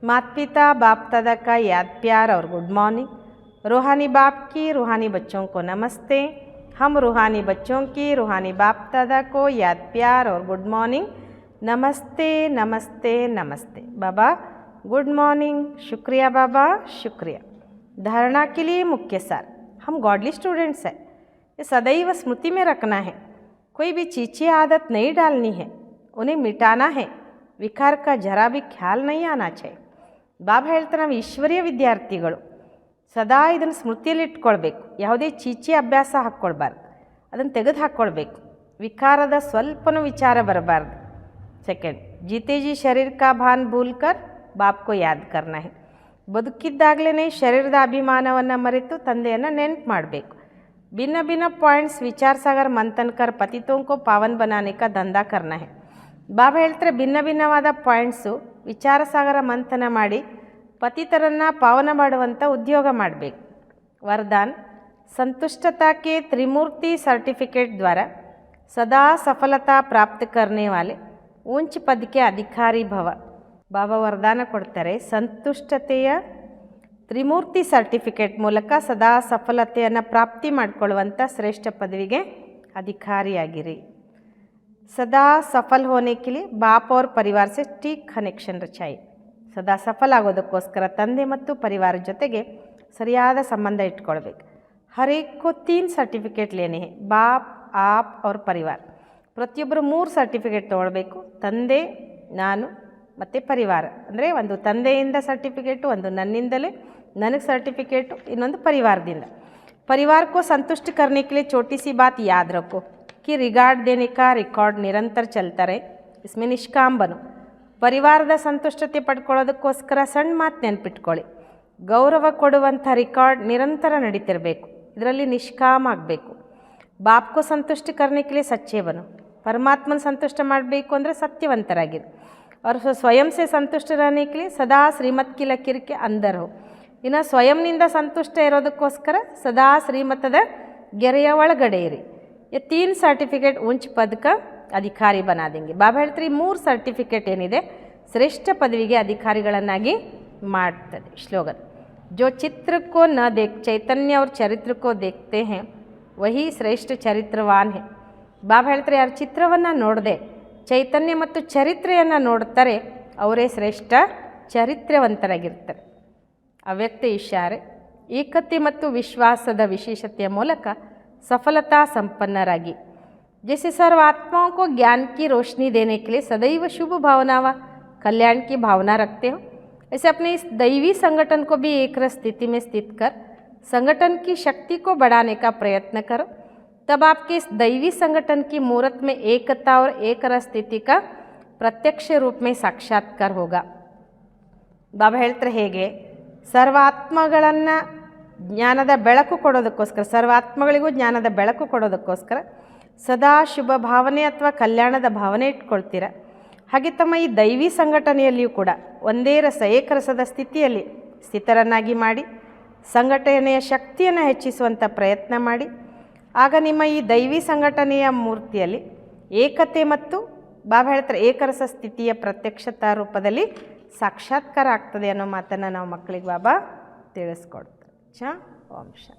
माता पिता बाप दादा का याद प्यार और गुड मॉर्निंग. रूहानी बाप की रूहानी बच्चों को नमस्ते. हम रूहानी बच्चों की रूहानी बाप दादा को याद प्यार और गुड मॉर्निंग. नमस्ते नमस्ते नमस्ते. बाबा गुड मॉर्निंग. शुक्रिया बाबा, शुक्रिया. धारणा के लिए मुख्य सार, हम गॉडली स्टूडेंट्स हैं. ये सदैव स्मृति में रखना है. कोई भी चीची आदत नहीं डालनी है, उन्हें मिटाना है. विकार का जरा भी ख्याल नहीं आना चाहिए. ಬಾಬಾ ಹೇಳ್ತಾರೆ ನಾವು ಈಶ್ವರೀಯ ವಿದ್ಯಾರ್ಥಿಗಳು, ಸದಾ ಇದನ್ನು ಸ್ಮೃತಿಯಲ್ಲಿ ಇಟ್ಕೊಳ್ಬೇಕು. ಯಾವುದೇ ಚೀಚಿ ಅಭ್ಯಾಸ ಹಾಕ್ಕೊಳ್ಬಾರ್ದು, ಅದನ್ನು ತೆಗೆದು ಹಾಕ್ಕೊಳ್ಬೇಕು. ವಿಕಾರದ ಸ್ವಲ್ಪನೂ ವಿಚಾರ ಬರಬಾರ್ದು. ಸೆಕೆಂಡ್, ಜೀತೇಜಿ ಶರೀರ ಕಾ ಭಾನ್ ಭೂಲ್ಕರ್ ಬಾಪ್ಕೋ ಯಾದ್ ಕರ್ನಾ ಹೇ. ಬದುಕಿದ್ದಾಗಲೇ ಶರೀರದ ಅಭಿಮಾನವನ್ನು ಮರೆತು ತಂದೆಯನ್ನು ನೆನಪು ಮಾಡಬೇಕು. ಭಿನ್ನ ಭಿನ್ನ ಪಾಯಿಂಟ್ಸ್ ವಿಚಾರ ಸಾಗರ್ ಮಂಥನ್ ಕರ್ ಪತಿತೋಂ ಕೋ ಪಾವನ್ ಬನಾನೆ ಕಾ ದಂಧಾ ಕರ್ನಾ ಹೇ. ಬಾಬಾ ಹೇಳ್ತಾರೆ ಭಿನ್ನ ಭಿನ್ನವಾದ ಪಾಯಿಂಟ್ಸು ವಿಚಾರ ಸಾಗರ ಮಂಥನ ಮಾಡಿ ಪತಿತರನ್ನು ಪಾವನ ಮಾಡುವಂಥ ಉದ್ಯೋಗ ಮಾಡಬೇಕು. ವರದಾನ್, संतुष्टता के त्रिमूर्ति सर्टिफिकेट द्वारा सदा सफलता प्राप्त करने वाले ऊंच पद के अधिकारी भव. ಬಾಬಾ ವರದಾನ ಕೊಡ್ತಾರೆ, ಸಂತುಷ್ಟತೆಯ ತ್ರಿಮೂರ್ತಿ ಸರ್ಟಿಫಿಕೇಟ್ ಮೂಲಕ ಸದಾ ಸಫಲತೆಯನ್ನು ಪ್ರಾಪ್ತಿ ಮಾಡಿಕೊಳ್ಳುವಂಥ ಶ್ರೇಷ್ಠ ಪದವಿಗೆ ಅಧಿಕಾರಿಯಾಗಿರಿ. ಸದಾ ಸಫಲ್ ಹೋನೆ ಕೆ ಲಿಯೆ ಬಾಪ್ और परिवार से ठीक कनेक्शन रचाई. ಸದಾ ಸಫಲ ಆಗೋದಕ್ಕೋಸ್ಕರ ತಂದೆ ಮತ್ತು ಪರಿವಾರ ಜೊತೆಗೆ ಸರಿಯಾದ ಸಂಬಂಧ ಇಟ್ಕೊಳ್ಬೇಕು. ಹರ್ ಏಕ್ ಕೋ 3 ಸರ್ಟಿಫಿಕೇಟ್ ಲೇನೆ ಹೇ, ಬಾಪ್ ಆಪ್ और ಪರಿವಾರ. ಪ್ರತಿಯೊಬ್ಬರು 3 ಸರ್ಟಿಫಿಕೇಟ್ ತೊಗೊಳ್ಬೇಕು, ತಂದೆ, ನಾನು ಮತ್ತು ಪರಿವಾರ. ಅಂದರೆ ಒಂದು ತಂದೆಯಿಂದ ಸರ್ಟಿಫಿಕೇಟು, ಒಂದು ನನ್ನಿಂದಲೇ ನನಗೆ ಸರ್ಟಿಫಿಕೇಟು, ಇನ್ನೊಂದು ಪರಿವಾರದಿಂದ. परिवार को संतुष्ट करने के लिए छोटी सी बात याद रखो कि रिगार्ड देने का रिकॉर्ड निरंतर चलता रहे. इसमें निष्काम बनो. ಪರಿವಾರದ ಸಂತುಷ್ಟತೆ ಪಡ್ಕೊಳ್ಳೋದಕ್ಕೋಸ್ಕರ ಸಣ್ಣ ಮಾತು ನೆನಪಿಟ್ಕೊಳ್ಳಿ. ಗೌರವ ಕೊಡುವಂಥ ರಿಕಾರ್ಡ್ ನಿರಂತರ ನಡೀತಿರಬೇಕು, ಇದರಲ್ಲಿ ನಿಷ್ಕಾಮ ಆಗಬೇಕು. ಬಾಪ್ಕೋ ಸಂತುಷ್ಟ ಕರ್ನೆ ಕೆ ಲಿಯೆ ಸಚ್ಚೆ ಬನು. ಪರಮಾತ್ಮನ ಸಂತುಷ್ಟ ಮಾಡಬೇಕು ಅಂದರೆ ಸತ್ಯವಂತರಾಗಿರು. और स्वयं से संतुष्ट रहने के लिए सदा श्रीमत की लकीर के अंदर हो. ಇನ್ನು ಸ್ವಯಂನಿಂದ ಸಂತುಷ್ಟ ಇರೋದಕ್ಕೋಸ್ಕರ ಸದಾ ಶ್ರೀಮತದ ಗೆರೆಯ ಒಳಗಡೆ ಇರಿ. ये 3 ಸರ್ಟಿಫಿಕೇಟ್ ಉಂಚ ಪದಕ ಅಧಿಕಾರಿ ಬನಾ ದೇಂಗೆ. ಬಾಬಾ ಹೇಳ್ತಾರೆ 3 ಸರ್ಟಿಫಿಕೇಟ್ ಏನಿದೆ ಶ್ರೇಷ್ಠ ಪದವಿಗೆ ಅಧಿಕಾರಿಗಳನ್ನಾಗಿ ಮಾಡ್ತದೆ. ಶ್ಲೋಗನ್, जो चित्र को न देख चैतन्य और चरित्र को देखते हैं वही श्रेष्ಠ ಚರಿತ್ರವಾನ್ है. ಬಾಬಾ ಹೇಳ್ತಾರೆ ಯಾರು ಚಿತ್ರವನ್ನು ನೋಡದೆ ಚೈತನ್ಯ ಮತ್ತು ಚರಿತ್ರೆಯನ್ನು ನೋಡ್ತಾರೆ ಅವರೇ ಶ್ರೇಷ್ಠ ಚರಿತ್ರ್ಯವಂತರಾಗಿರ್ತಾರೆ. ಅವ್ಯಕ್ತ ಇಶಾರೆ, ಏಕತೆ ಮತ್ತು ವಿಶ್ವಾಸದ ವಿಶೇಷತೆಯ ಮೂಲಕ सफलता संपन्नरागी. जैसे सर्व आत्माओं को ज्ञान की रोशनी देने के लिए सदैव शुभ भावना व कल्याण की भावना रखते हो, ऐसे अपने इस दैवी संगठन को भी एक रस स्थिति में स्थित कर संगठन की शक्ति को बढ़ाने का प्रयत्न करो. तब आपके इस दैवी संगठन की मूर्त में एकता और एक रस स्थिति का प्रत्यक्ष रूप में साक्षात्कार होगा. ಬಾಬಾ ಹೇಳ್ತಾರೆ ಹೇಗೆ ಸರ್ವಾತ್ಮಗಳನ್ನು ಜ್ಞಾನದ ಬೆಳಕು ಕೊಡೋದಕ್ಕೋಸ್ಕರ, ಸರ್ವಾತ್ಮಗಳಿಗೂ ಜ್ಞಾನದ ಬೆಳಕು ಕೊಡೋದಕ್ಕೋಸ್ಕರ ಸದಾ ಶುಭ ಭಾವನೆ ಅಥವಾ ಕಲ್ಯಾಣದ ಭಾವನೆ ಇಟ್ಕೊಳ್ತೀರ. ಹಾಗೆ ತಮ್ಮ ಈ ದೈವಿ ಸಂಘಟನೆಯಲ್ಲಿಯೂ ಕೂಡ ಒಂದೇ ರಸ ಏಕರಸದ ಸ್ಥಿತಿಯಲ್ಲಿ ಸ್ಥಿತರನ್ನಾಗಿ ಮಾಡಿ ಸಂಘಟನೆಯ ಶಕ್ತಿಯನ್ನು ಹೆಚ್ಚಿಸುವಂಥ ಪ್ರಯತ್ನ ಮಾಡಿ. ಆಗ ನಿಮ್ಮ ಈ ದೈವಿ ಸಂಘಟನೆಯ ಮೂರ್ತಿಯಲ್ಲಿ ಏಕತೆ ಮತ್ತು ಬಾಬಾ ಹೇಳ್ತಾರೆ ಏಕರಸ ಸ್ಥಿತಿಯ ಪ್ರತ್ಯಕ್ಷತಾ ರೂಪದಲ್ಲಿ ಸಾಕ್ಷಾತ್ಕಾರ ಆಗ್ತದೆ ಅನ್ನೋ ಮಾತನ್ನು ನಾವು ಮಕ್ಕಳಿಗೆ ಬಾಬಾ ತಿಳಿಸ್ಕೊಡ್ತಾರೆ. ಓಂ ಶಾಂತಿ.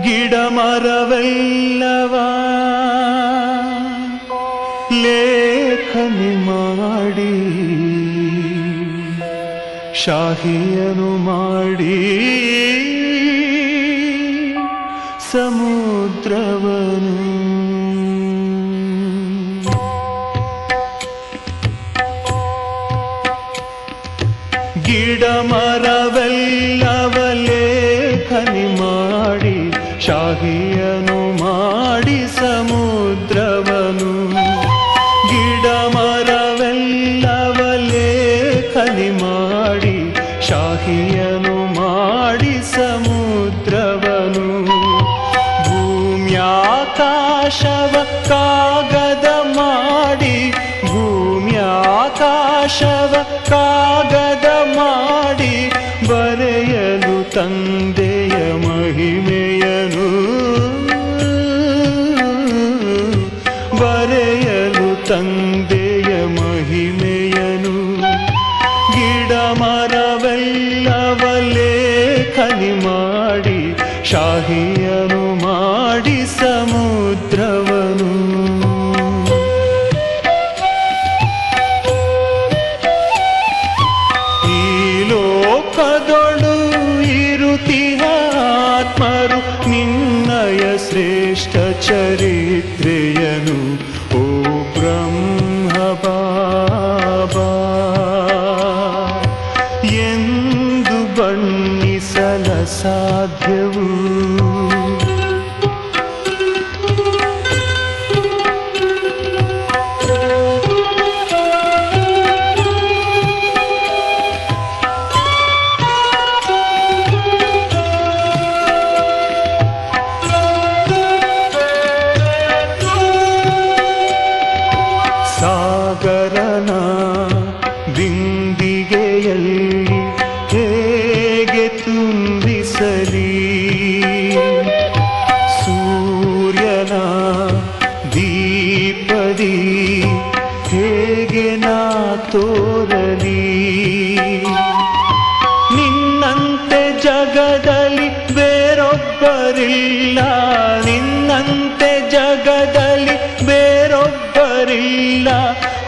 ಗಿಡ ಮರವೆಲ್ಲವ ಲೇಖನಿ ಮಾಡಿ ಶಾಹಿಯನು ಮಾಡಿ ಸಮುದ್ರವನು ಗಿಡ ಮರವೆಲ್ಲವ ಲೇಖನಿ ಮಾಡಿ ಶಾಹಿಯನು ಮಾಡಿ ಸಮುದ್ರವನು ಗಿಡ ಮರವೆಲ್ಲವ ಲೇಖನಿ ಮಾಡಿ ಶಾಹಿಯನು ಮಾಡಿ ಸಮುದ್ರವನು ಭೂಮ್ಯಾಕಾಶವ ಕಾಗದ ಮಾಡಿ ಭೂಮ್ಯಾಕಾಶವ ಕಾಗದ ಮಾಡಿ ಬರೆಯಲು ತಂದೆಯ ಮಹಿಮೆಯನು ಬರೆಯಲು ತಂದೆಯ ಮಹಿಮೆಯನು ಗಿಡ ಮರವೆಲ್ಲವ ಲೇಖನಿ ಮಾಡಿ ಶಾಹಿಯನು ಮಾಡಿ ಸಮುದ್ರವನು ಈ ಲೋಕದೊಳು ಇರುತಿಹ ಆತ್ಮರು ನಿನ್ನಯ ಶ್ರೇಷ್ಠ ಚರಿತ್ರೆಯನು ಓ ಬ್ರಹ್ಮ ಬಾಬಾ ಎಂದು ಬಣ್ಣಿಸಲ ಸಾಧ್ಯವು ಸಾಗರನ ಬಿಂದಿಗೆಯಲ್ಲಿ ಹೇಗೆ ತುಂಬಿಸಲಿ ಸೂರ್ಯನ ದೀಪದಿ ಹೇಗೆ ನಾ ತೋರಲಿ ನಿನ್ನಂತೆ ಜಗದಲ್ಲಿ ಬೇರೊಬ್ಬರಿಲ್ಲ ನಿನ್ನಂತೆ ಜಗದಲ್ಲಿ ಬೇರೊಬ್ಬರಿಲ್ಲ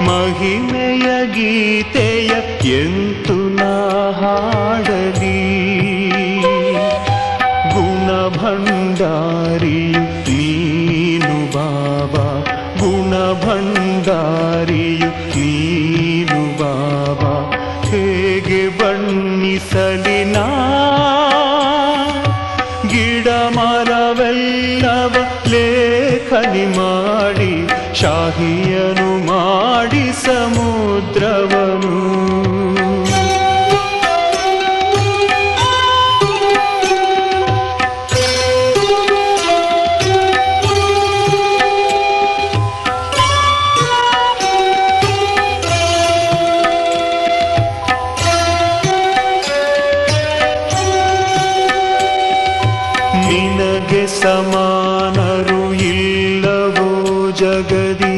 ಮಹಿಮೆಯ ಗೀತೆಯ ಎಂತು ನಾ ಹಾಡಲಿ ಗುಣಭಂಡಾರಿಯು ನೀನು ಬಾಬಾ ಗುಣಭಂಡಾರಿಯು ನೀನು ಬಾಬಾ ಹೇಗೆ ಬಣ್ಣಿಸಲಿ ನಾ ಗಿಡ ಮರವೆಲ್ಲವ ಲೇಖನಿ ಮಾಡಿ ಶಾಹಿಯನು ಮಾಡಿ ಸಮುದ್ರವನು ನಿನಗೆ ಸಮಾನರು ಇಲ್ಲವೋ ಜಗದಿ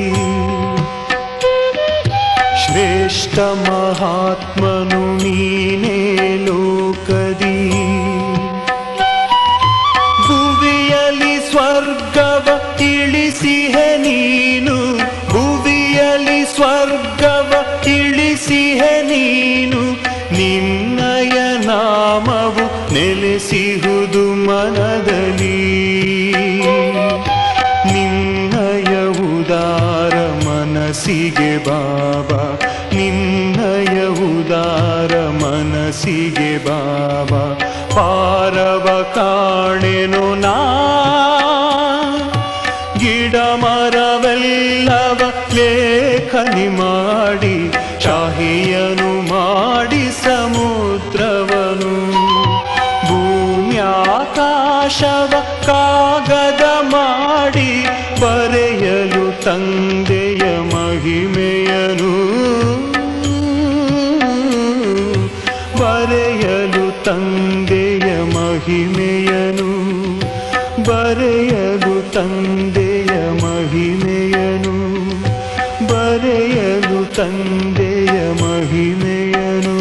ಶ್ರೇಷ್ಠ ಮಹಾತ್ಮನು ನೀನೇ ಲೋಕದಿ ಭುವಿಯಲಿ ಸ್ವರ್ಗವ ಇಳಿಸಿಹೆ ನೀನು ಭುವಿಯಲಿ ಸ್ವರ್ಗವ ಇಳಿಸಿಹೆ ನೀನು ನಿನ್ನಯ ನಾಮವು ನೆಲೆಸಿಹುದು ಮನದಲ್ಲಿ ನಿನ್ನಯ ಉದಾರ ಮನಸ್ಸಿಗೆ ಬಾಬಾ ನಿನ್ನಯ ಉದಾರ ಮನಸ್ಸಿಗೆ ಬಾಬಾ ಪಾರವ ಕಾಣೆನು ನಾ ಗಿಡ ಮರವೆಲ್ಲವ ಲೇಖನಿ ಮಾಡಿ ಶಾಹಿಯನು ಮಾಡಿ ಸಮುದ್ರವನು ಭೂಮ್ಯಾಕಾಶವ ಕಾಗದ ಮಾಡಿ ಬರ ತಂದೆಯ ಮಹಿಮೆಯನು ಬರೆಯಲು ತಂದೆಯ ಮಹಿಮೆಯನು ಬರೆಯಲು ತಂದೆಯ ಮಹಿಮೆಯನು ಬರೆಯಲು ತಂದೆಯ ಮಹಿಮೆಯನು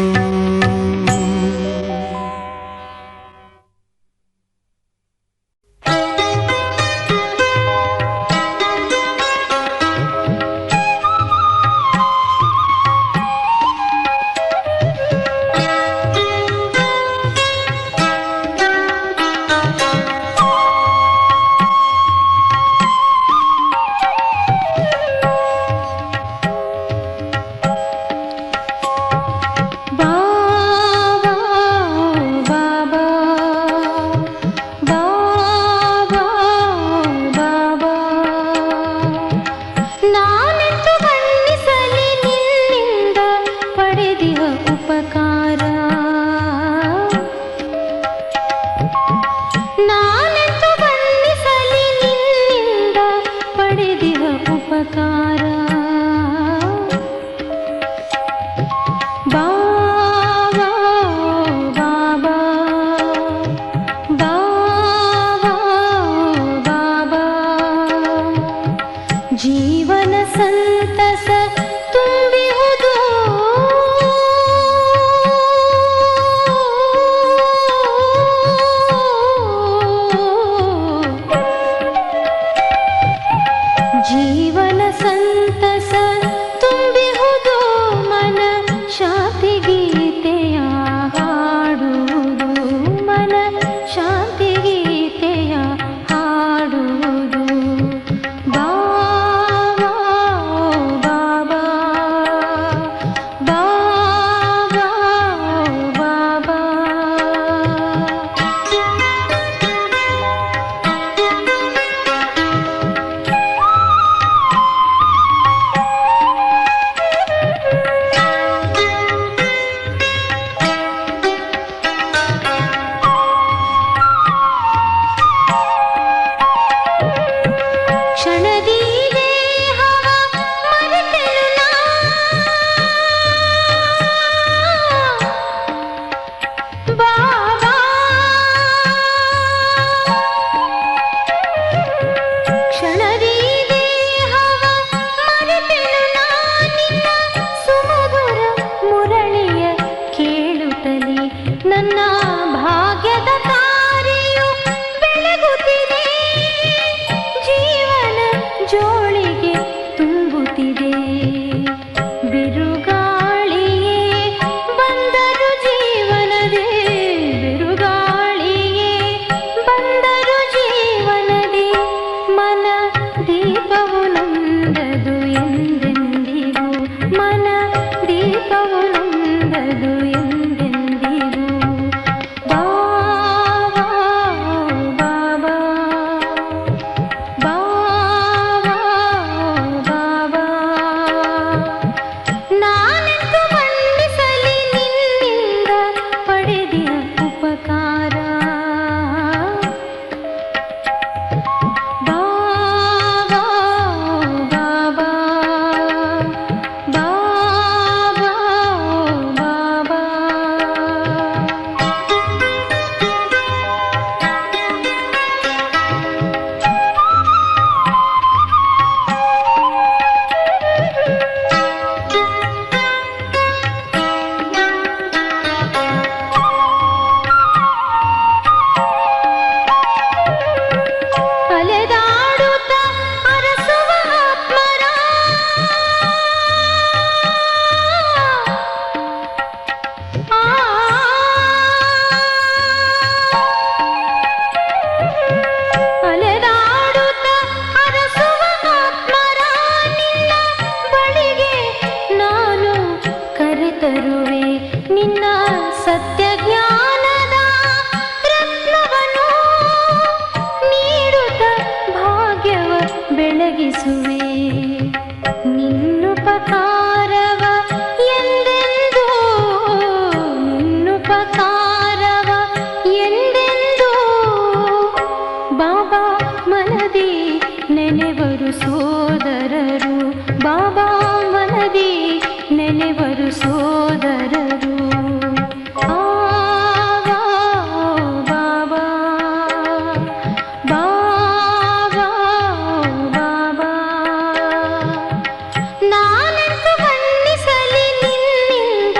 ನಾನೆಂದು ಬಣ್ಣಿಸಲಿ ನಿನ್ನಿಂದ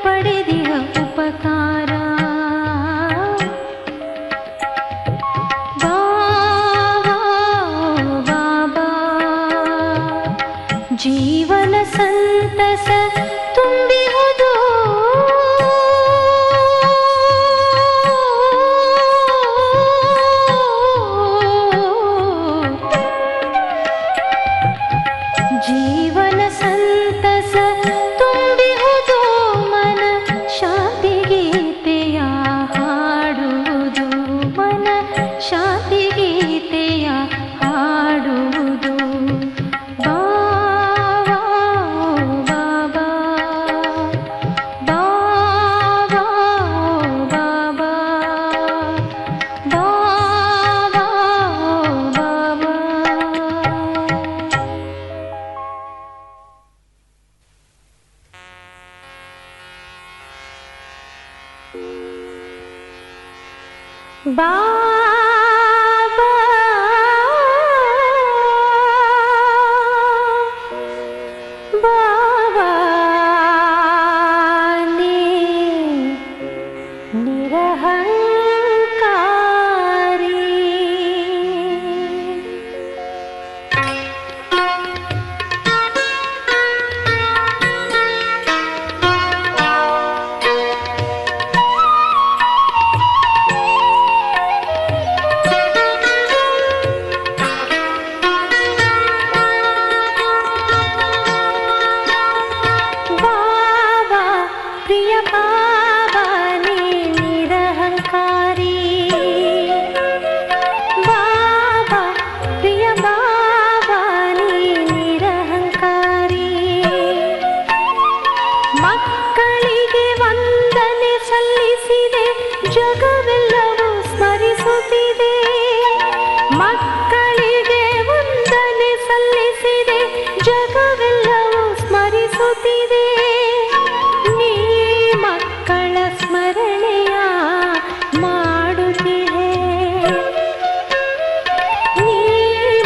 ಪಡೆದಿಹ ಉಪಕಾರ. ಬಾಬಾ ಜೀವನ ಸಂತಸ ತುಂಬಿಹುದು. ಜೀವನ ಸಂತಸ ತುಂಬಿಹುದು. ಮನ ಶಾಂತಿ ಗೀತೆಯ ಹಾಡುವುದು. ಮನ ಶಾಂತಿ ಗೀತೆಯ ಹಾಡುವುದು. ಬಾಬಾ ಬಾಬಾ ಬಾಬಾ ಬಾಬಾ ಬಾಬಾ ಬಾಬಾ. ಬಾಬಾ ಬಾಬಾ ನೀ ನಿರಹಂಕಾರಿ. ಬಾಬಾ ಪ್ರಿಯ ಬಾಬಾ ನೀ ನಿರಹಂಕಾರಿ. ಬಾಬಾ ಪ್ರಿಯ ಬಾಬಾ ನೀ ನಿರಹಂಕಾರಿ. ಮಕ್ಕಳಿಗೆ ವಂದನೆ ಸಲ್ಲಿಸಿದೆ ಜಗವೆಲ್ಲವೂ ಸ್ಮರಿಸುತ್ತಿದೆ. ಮಕ್ಕಳಿಗೆ ವಂದನೆ ಸಲ್ಲಿಸಿದೆ ಜಗವೆಲ್ಲವೂ ಸ್ಮರಿಸುತ್ತಿದೆ. ನೀ ಮಕ್ಕಳ ಸ್ಮರಣೆಯ ಮಾಡುತ್ತಿದೆ. ನೀ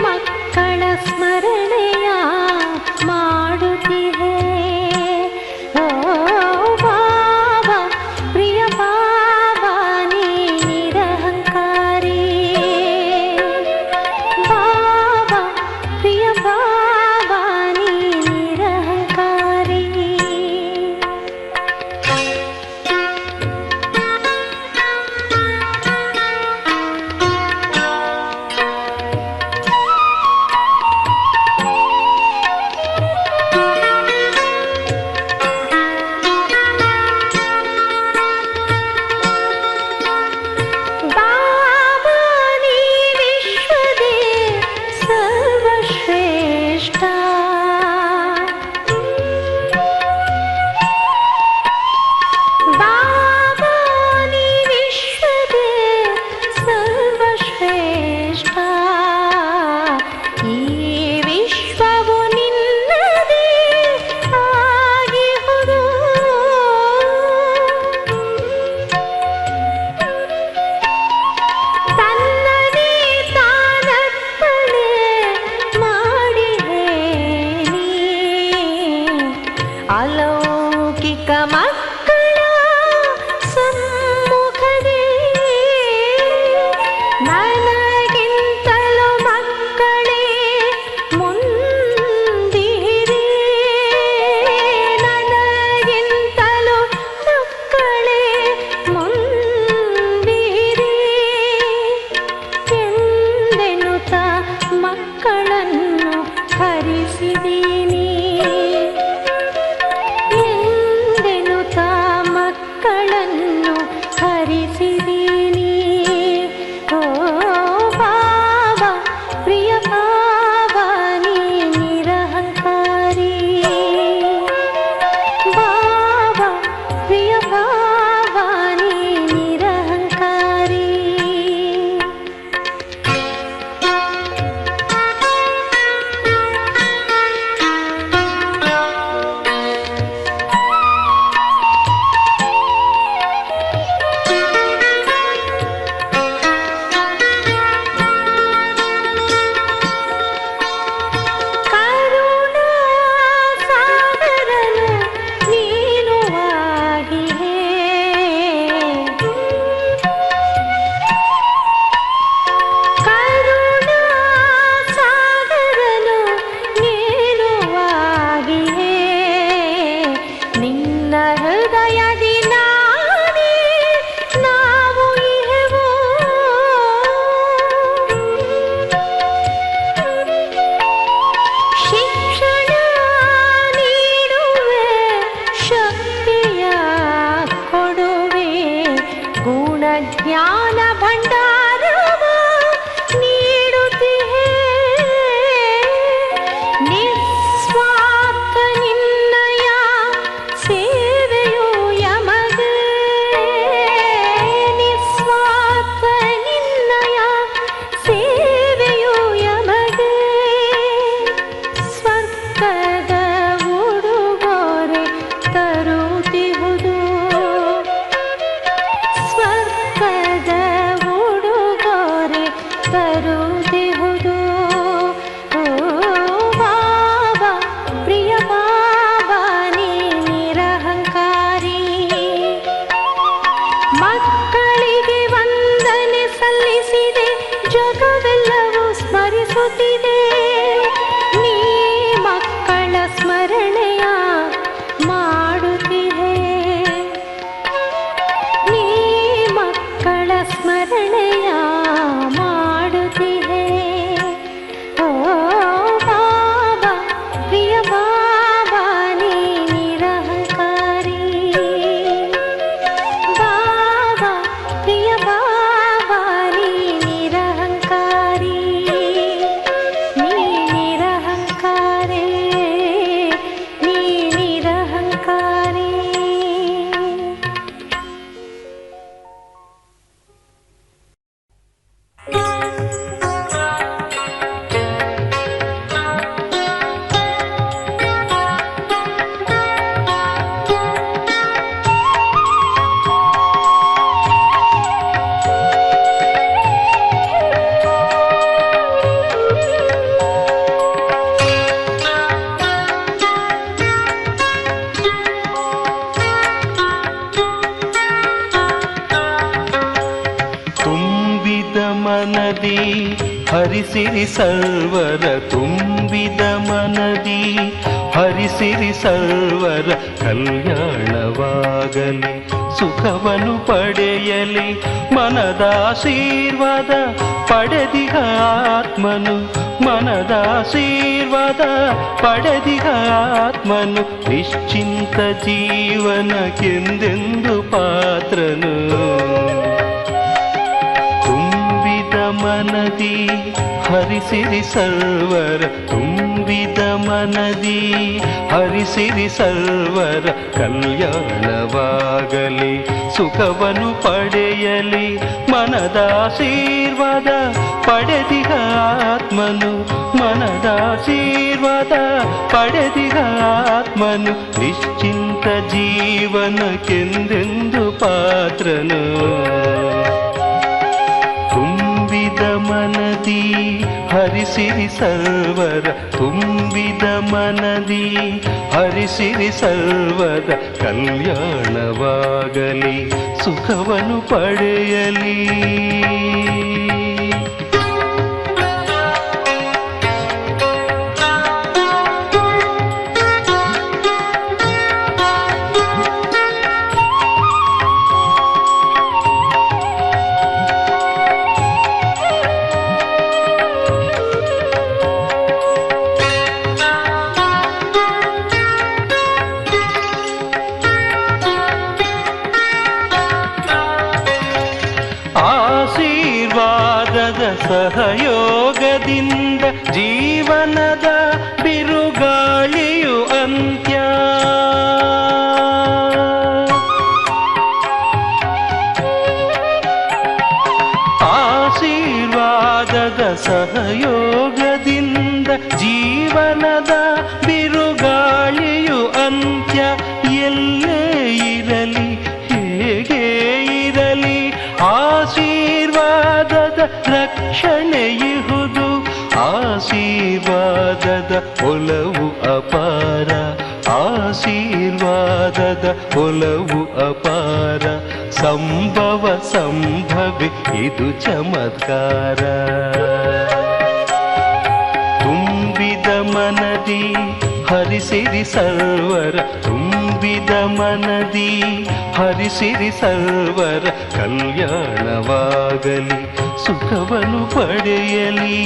ಮಕ್ಕಳ ಸ್ಮರಣೆಯ ಮಾಡುತ್ತಿದೆ. ಓ ಬಾಬಾ ಪ್ರಿಯ ಬಾಬಾ ನೀ ನಿರಹಂಕಾರಿ. ಬಾಬಾ ಪ್ರಿಯ ಬಾಬಾ ನೀ ನಿರಹಂಕಾರಿ. ಬಾಬಾ ನೀ ವಿಶ್ವದೇ ಸರ್ವಶ್ರೇಷ್ಠ. ಬಾಬಾ ನೀ ವಿಶ್ವದೇ ಸರ್ವಶ್ರೇಷ್ಠ. ಈ ವಿಶ್ವವು ನಿನ್ನದೇ ಆಗಿಹುದು. ತನ್ನದೇ ತಾನಪ್ಪಣೆ ಮಾಡಿದೆ ನೀ. ಅಲೌಕಿಕ ಮಕ್ಕಳ ಸಮ್ಮುಖದೇ ನನಗಿಂತಲೂ ಮಕ್ಕಳೇ ಮುಂದಿರಿ. ನನಗಿಂತಲೂ ಮಕ್ಕಳೇ ಮುಂದಿರಿ ಎಂದೆನ್ನುತ್ತ ಮಕ್ಕಳನ್ನು ಹರಿಸಿದೀನಿ. ಎಂದೆನ್ನುತ್ತ ಹರಿಸಿರಿ ಸರ್ವರ ತುಂಬಿದ ಮನದಿ, ಹರಿಸಿರಿ ಸರ್ವರ ಕಲ್ಯಾಣವಾಗಲಿ, ಸುಖವನ್ನು ಪಡೆಯಲಿ, ಮನದಾಶೀರ್ವಾದ ಪಡೆದಿಹ ಆತ್ಮನು, ಮನದಾಶೀರ್ವಾದ ಪಡೆದಿಹ ಆತ್ಮನು, ನಿಶ್ಚಿಂತ ಜೀವನಕ್ಕೆಂದೆಂದು ಪಾತ್ರನು. ತುಂಬಿದ ಮನದಿ ಹರಿಸಿರಿ ಸರ್ವರ ತುಂಬಿದ ಮನದಿ, ಹರಿಸಿರಿ ಸರ್ವರ ಕಲ್ಯಾಣವಾಗಲಿ, ಸುಖವನ್ನು ಪಡೆಯಲಿ, ಮನದಾಶೀರ್ವಾದ ಪಡೆದಿಹ ಆತ್ಮನು, ಮನದಾಶೀರ್ವಾದ ಪಡೆದಿಹ ಆತ್ಮನು, ನಿಶ್ಚಿಂತ ಜೀವನಕ್ಕೆಂದೆಂದು ಪಾತ್ರನು. ತುಂಬಿದ ಮನದಿ ಹರಿಸಿರಿ ಸರ್ವರ ತುಂಬಿದ ಮನದಿ, ಹರಿಸಿರಿ ಸರ್ವರ ಕಲ್ಯಾಣವಾಗಲಿ, ಸುಖವನ್ನು ಪಡೆಯಲಿ. ಸಹಯೋಗದಿಂದ ಜೀವನದ ಬಿರುಗಾಳಿಯು ಅಂತ್ಯ, ಆಶೀರ್ವಾದದ ಸಹಯೋಗದಿಂದ ಜೀವನದ ಬಿರುಗಾಳಿಯು ಅಂತ್ಯ. ಎಲ್ಲೇ ಇರಲಿ ಹೇಗೆ ಇರಲಿ ಆಶೀರ್ವಾದದ ರಕ್ಷಣೆಯಿಹುದು, ಆಶೀರ್ವಾದದ ಒಲವು ಅಪಾರ, ಆಶೀರ್ವಾದದ ಒಲವು ಅಪಾರ, ಸಂಭವ ಸಂಭವಿ ಇದು ಚಮತ್ಕಾರ. ತುಂಬಿದ ಮನದಿ ಹರಿಸಿರಿ ಸರ್ವರ ತುಂಬಿದ ಮನದಿ, ಹರಿಸಿರಿ ಸರ್ವರ ಕಲ್ಯಾಣವಾಗಲಿ, ಸುಖವನ್ನು ಪಡೆಯಲಿ.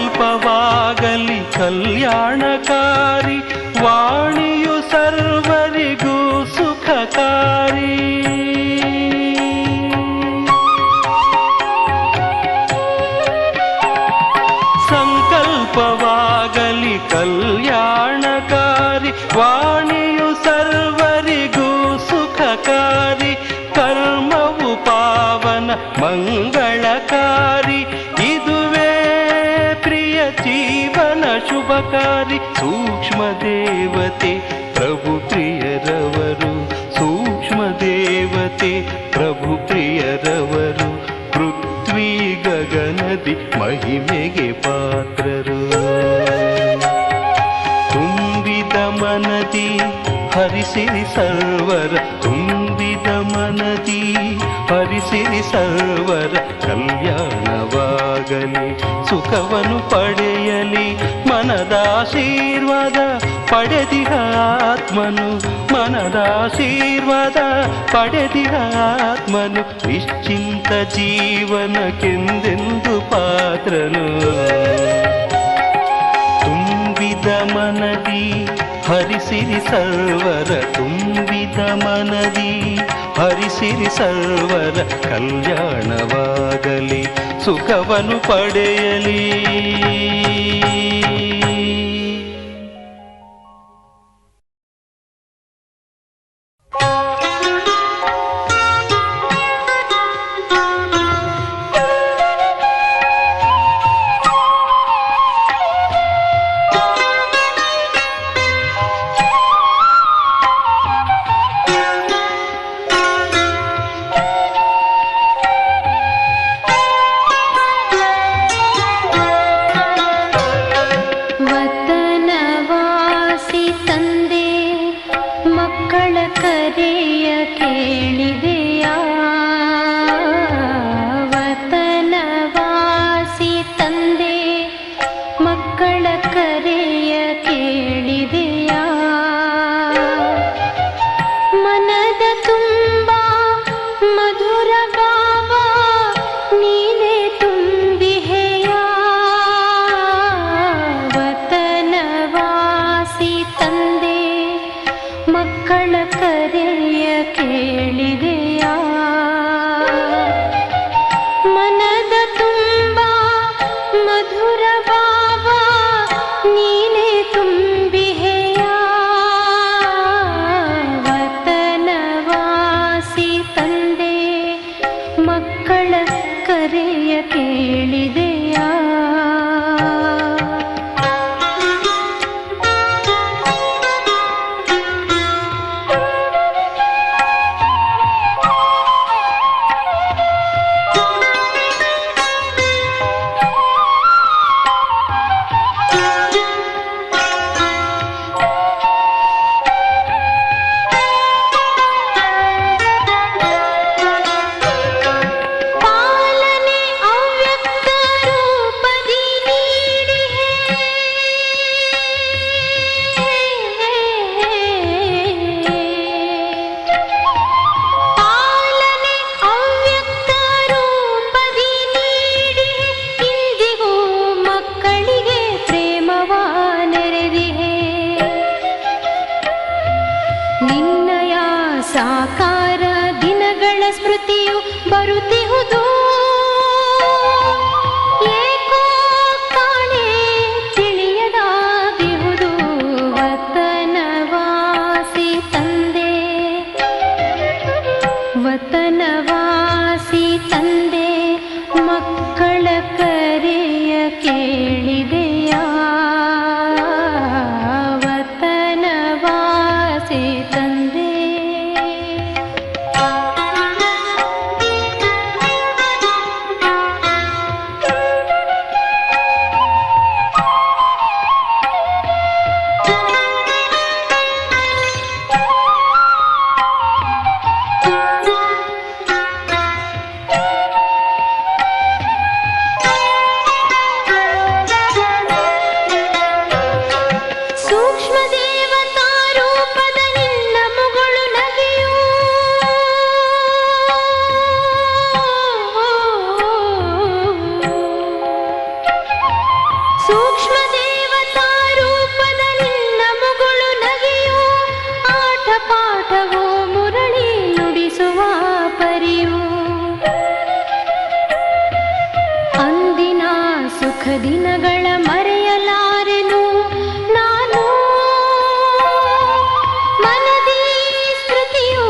ಸಂಕಲ್ಪವಾಗಲಿ ಕಲ್ಯಾಣಕಾರಿ, ವಾಣಿಯು ಸರ್ವರಿಗೂ ಸುಖಕಾರಿ. ಸಂಕಲ್ಪವಾಗಲಿ ಕಲ್ಯಾಣಕಾರಿ, ವಾಣಿಯು ಸರ್ವರಿಗೂ ಸುಖಕಾರಿ, ಕರ್ಮವು ಪಾವನ ಮಂಗಳಕಾರಿ, ಇದುವೇ ಪ್ರಿಯ ಜೀವನ ಶುಭಕಾರಿ. ಸೂಕ್ಷ್ಮ ದೇವತೆ ಪ್ರಭು ಪ್ರಿಯರವರು, ಸೂಕ್ಷ್ಮ ದೇವತೆ ಪ್ರಭು ಪ್ರಿಯರವರು, ಪೃಥ್ವಿ ಗಗನದಿ ಮಹಿಮೆಗೆ ಪಾತ್ರರು. ತುಂಬಿದ ಮನದಿ ಹರಿಸಿರಿ ಸರ್ವರ ತುಂಬಿದ ಮನದಿ, ಹರಿಸಿರಿ ಸರ್ವರ ಕಲ್ಯಾಣವಾಗಲಿ, ಸುಖವನ್ನು ಪಡೆಯಲಿ, ಮನದಾಶೀರ್ವಾದ ಪಡೆದಿಹ ಆತ್ಮನು, ಮನದಾಶೀರ್ವಾದ ಪಡೆದಿಹ ಆತ್ಮನು, ನಿಶ್ಚಿಂತ ಜೀವನಕ್ಕೆಂದೆಂದು ಪಾತ್ರನು. ತುಂಬಿದ ಮನದಿ ಹರಿಸಿರಿ ಸರ್ವರ ತುಂಬಿದ ಮನದಿ, ಹರಿಸಿರಿ ಸರ್ವರ ಕಲ್ಯಾಣವಾಗಲಿ, ಸುಖವನ್ನು ಪಡೆಯಲಿ. ಕರೆಯ ಕೇಳಿದೆಯಾ ವತನವಾಸಿ ತಂದೆ ಮಕ್ಕಳ ಕರೆಯ ಕೇಳಿದೆಯಾ ಮನದ ತುಂಬ ಮಧುರ ಭಾವ ನೀನೇ ತುಂಬಿಹೆಯ ವತನವಾಸಿ ತಂದೆ ಮಕ್ಕಳ ಕರೆಯ ಕೇಳಿದೆಯಾ ಮನದ ತುಂಬ ಮಧುರ ಭಾವ ನೀನೇ ತುಂಬಿಹೆಯ ವತನವಾಸಿ ತಂದೆ ಮಕ್ಕಳ ಕರೆಯ ಕೇಳಿದೆಯಾ ಪಾಲನೆ ಅವ್ಯಕ್ತ ರೂಪದಿ ನೀಡಿಹೆ ಪಾಲನೆ ಅವ್ಯಕ್ತ ರೂಪದಿ ನೀಡಿಹೆ ಇಂದಿಗೂ ಮಕ್ಕಳಿಗೆ ಪ್ರೇಮವ ನೆರೆದಿಹೆ ನಿನ್ನಯ ಸಾಕಾರ ದಿನಗಳ ಸ್ಮೃತಿಯು ಬರುತ್ತಿಹುದು ಏಕೋ ಕಾಣೆ ತಿಳಿಯದಾಗಿಹುದು ವತನವಾಸಿ ತಂದೆ ವತನವಾಸಿ ತಂದೆ ಮಕ್ಕಳ ಕರೆಯ ಕೇಳಿದೆಯಾ ವತನವಾಸಿ ತಂದೆ ಸೂಕ್ಷ್ಮ ದೇವತಾ ರೂಪದ ನಿನ್ನ ಮುಗುಳು ನಗೆಯು ಸೂಕ್ಷ್ಮ ದೇವತಾ ರೂಪದ ನಿನ್ನ ಮುಗುಳು ನಗೆಯು ಆಟ ಪಾಠವೋ ಮುರಳಿ ನುಡಿಸುವ ಪರಿಯು ಅಂದಿನ ಸುಖ ದಿನಗಳ ಮರೆಯಲಾರೆನು ನಾನು ಮನದಿ ಸ್ಮೃತಿಯು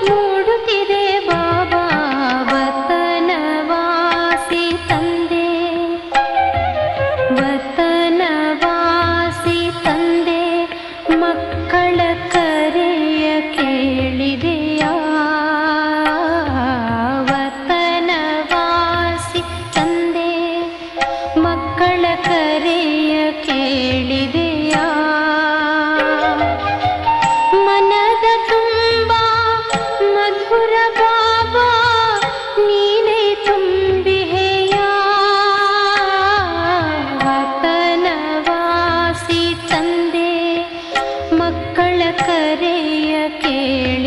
ಮೂಡುತ್ತಿದೆ ಬಾಬಾ ವತನವಾಸಿ ತಂದೆ ವತನವಾಸಿ ತಂದೆ ಮಕ್ಕಳ ಕರೆಯ ಕೇಳಿದೆಯಾ ವತನವಾಸಿ ತಂದೆ ಮಕ್ಕಳ ಕರೆಯ ಕೇಳಿದೆಯಾ ಮನದ ತುಂಬ ಮಧುರ ಭಾವ ನೀನೇ ತುಂಬಿಹೆಯ ವತನವಾಸಿ ತಂದೆ ಮಕ್ಕಳ ಕರೆಯ ಕೇಳಿ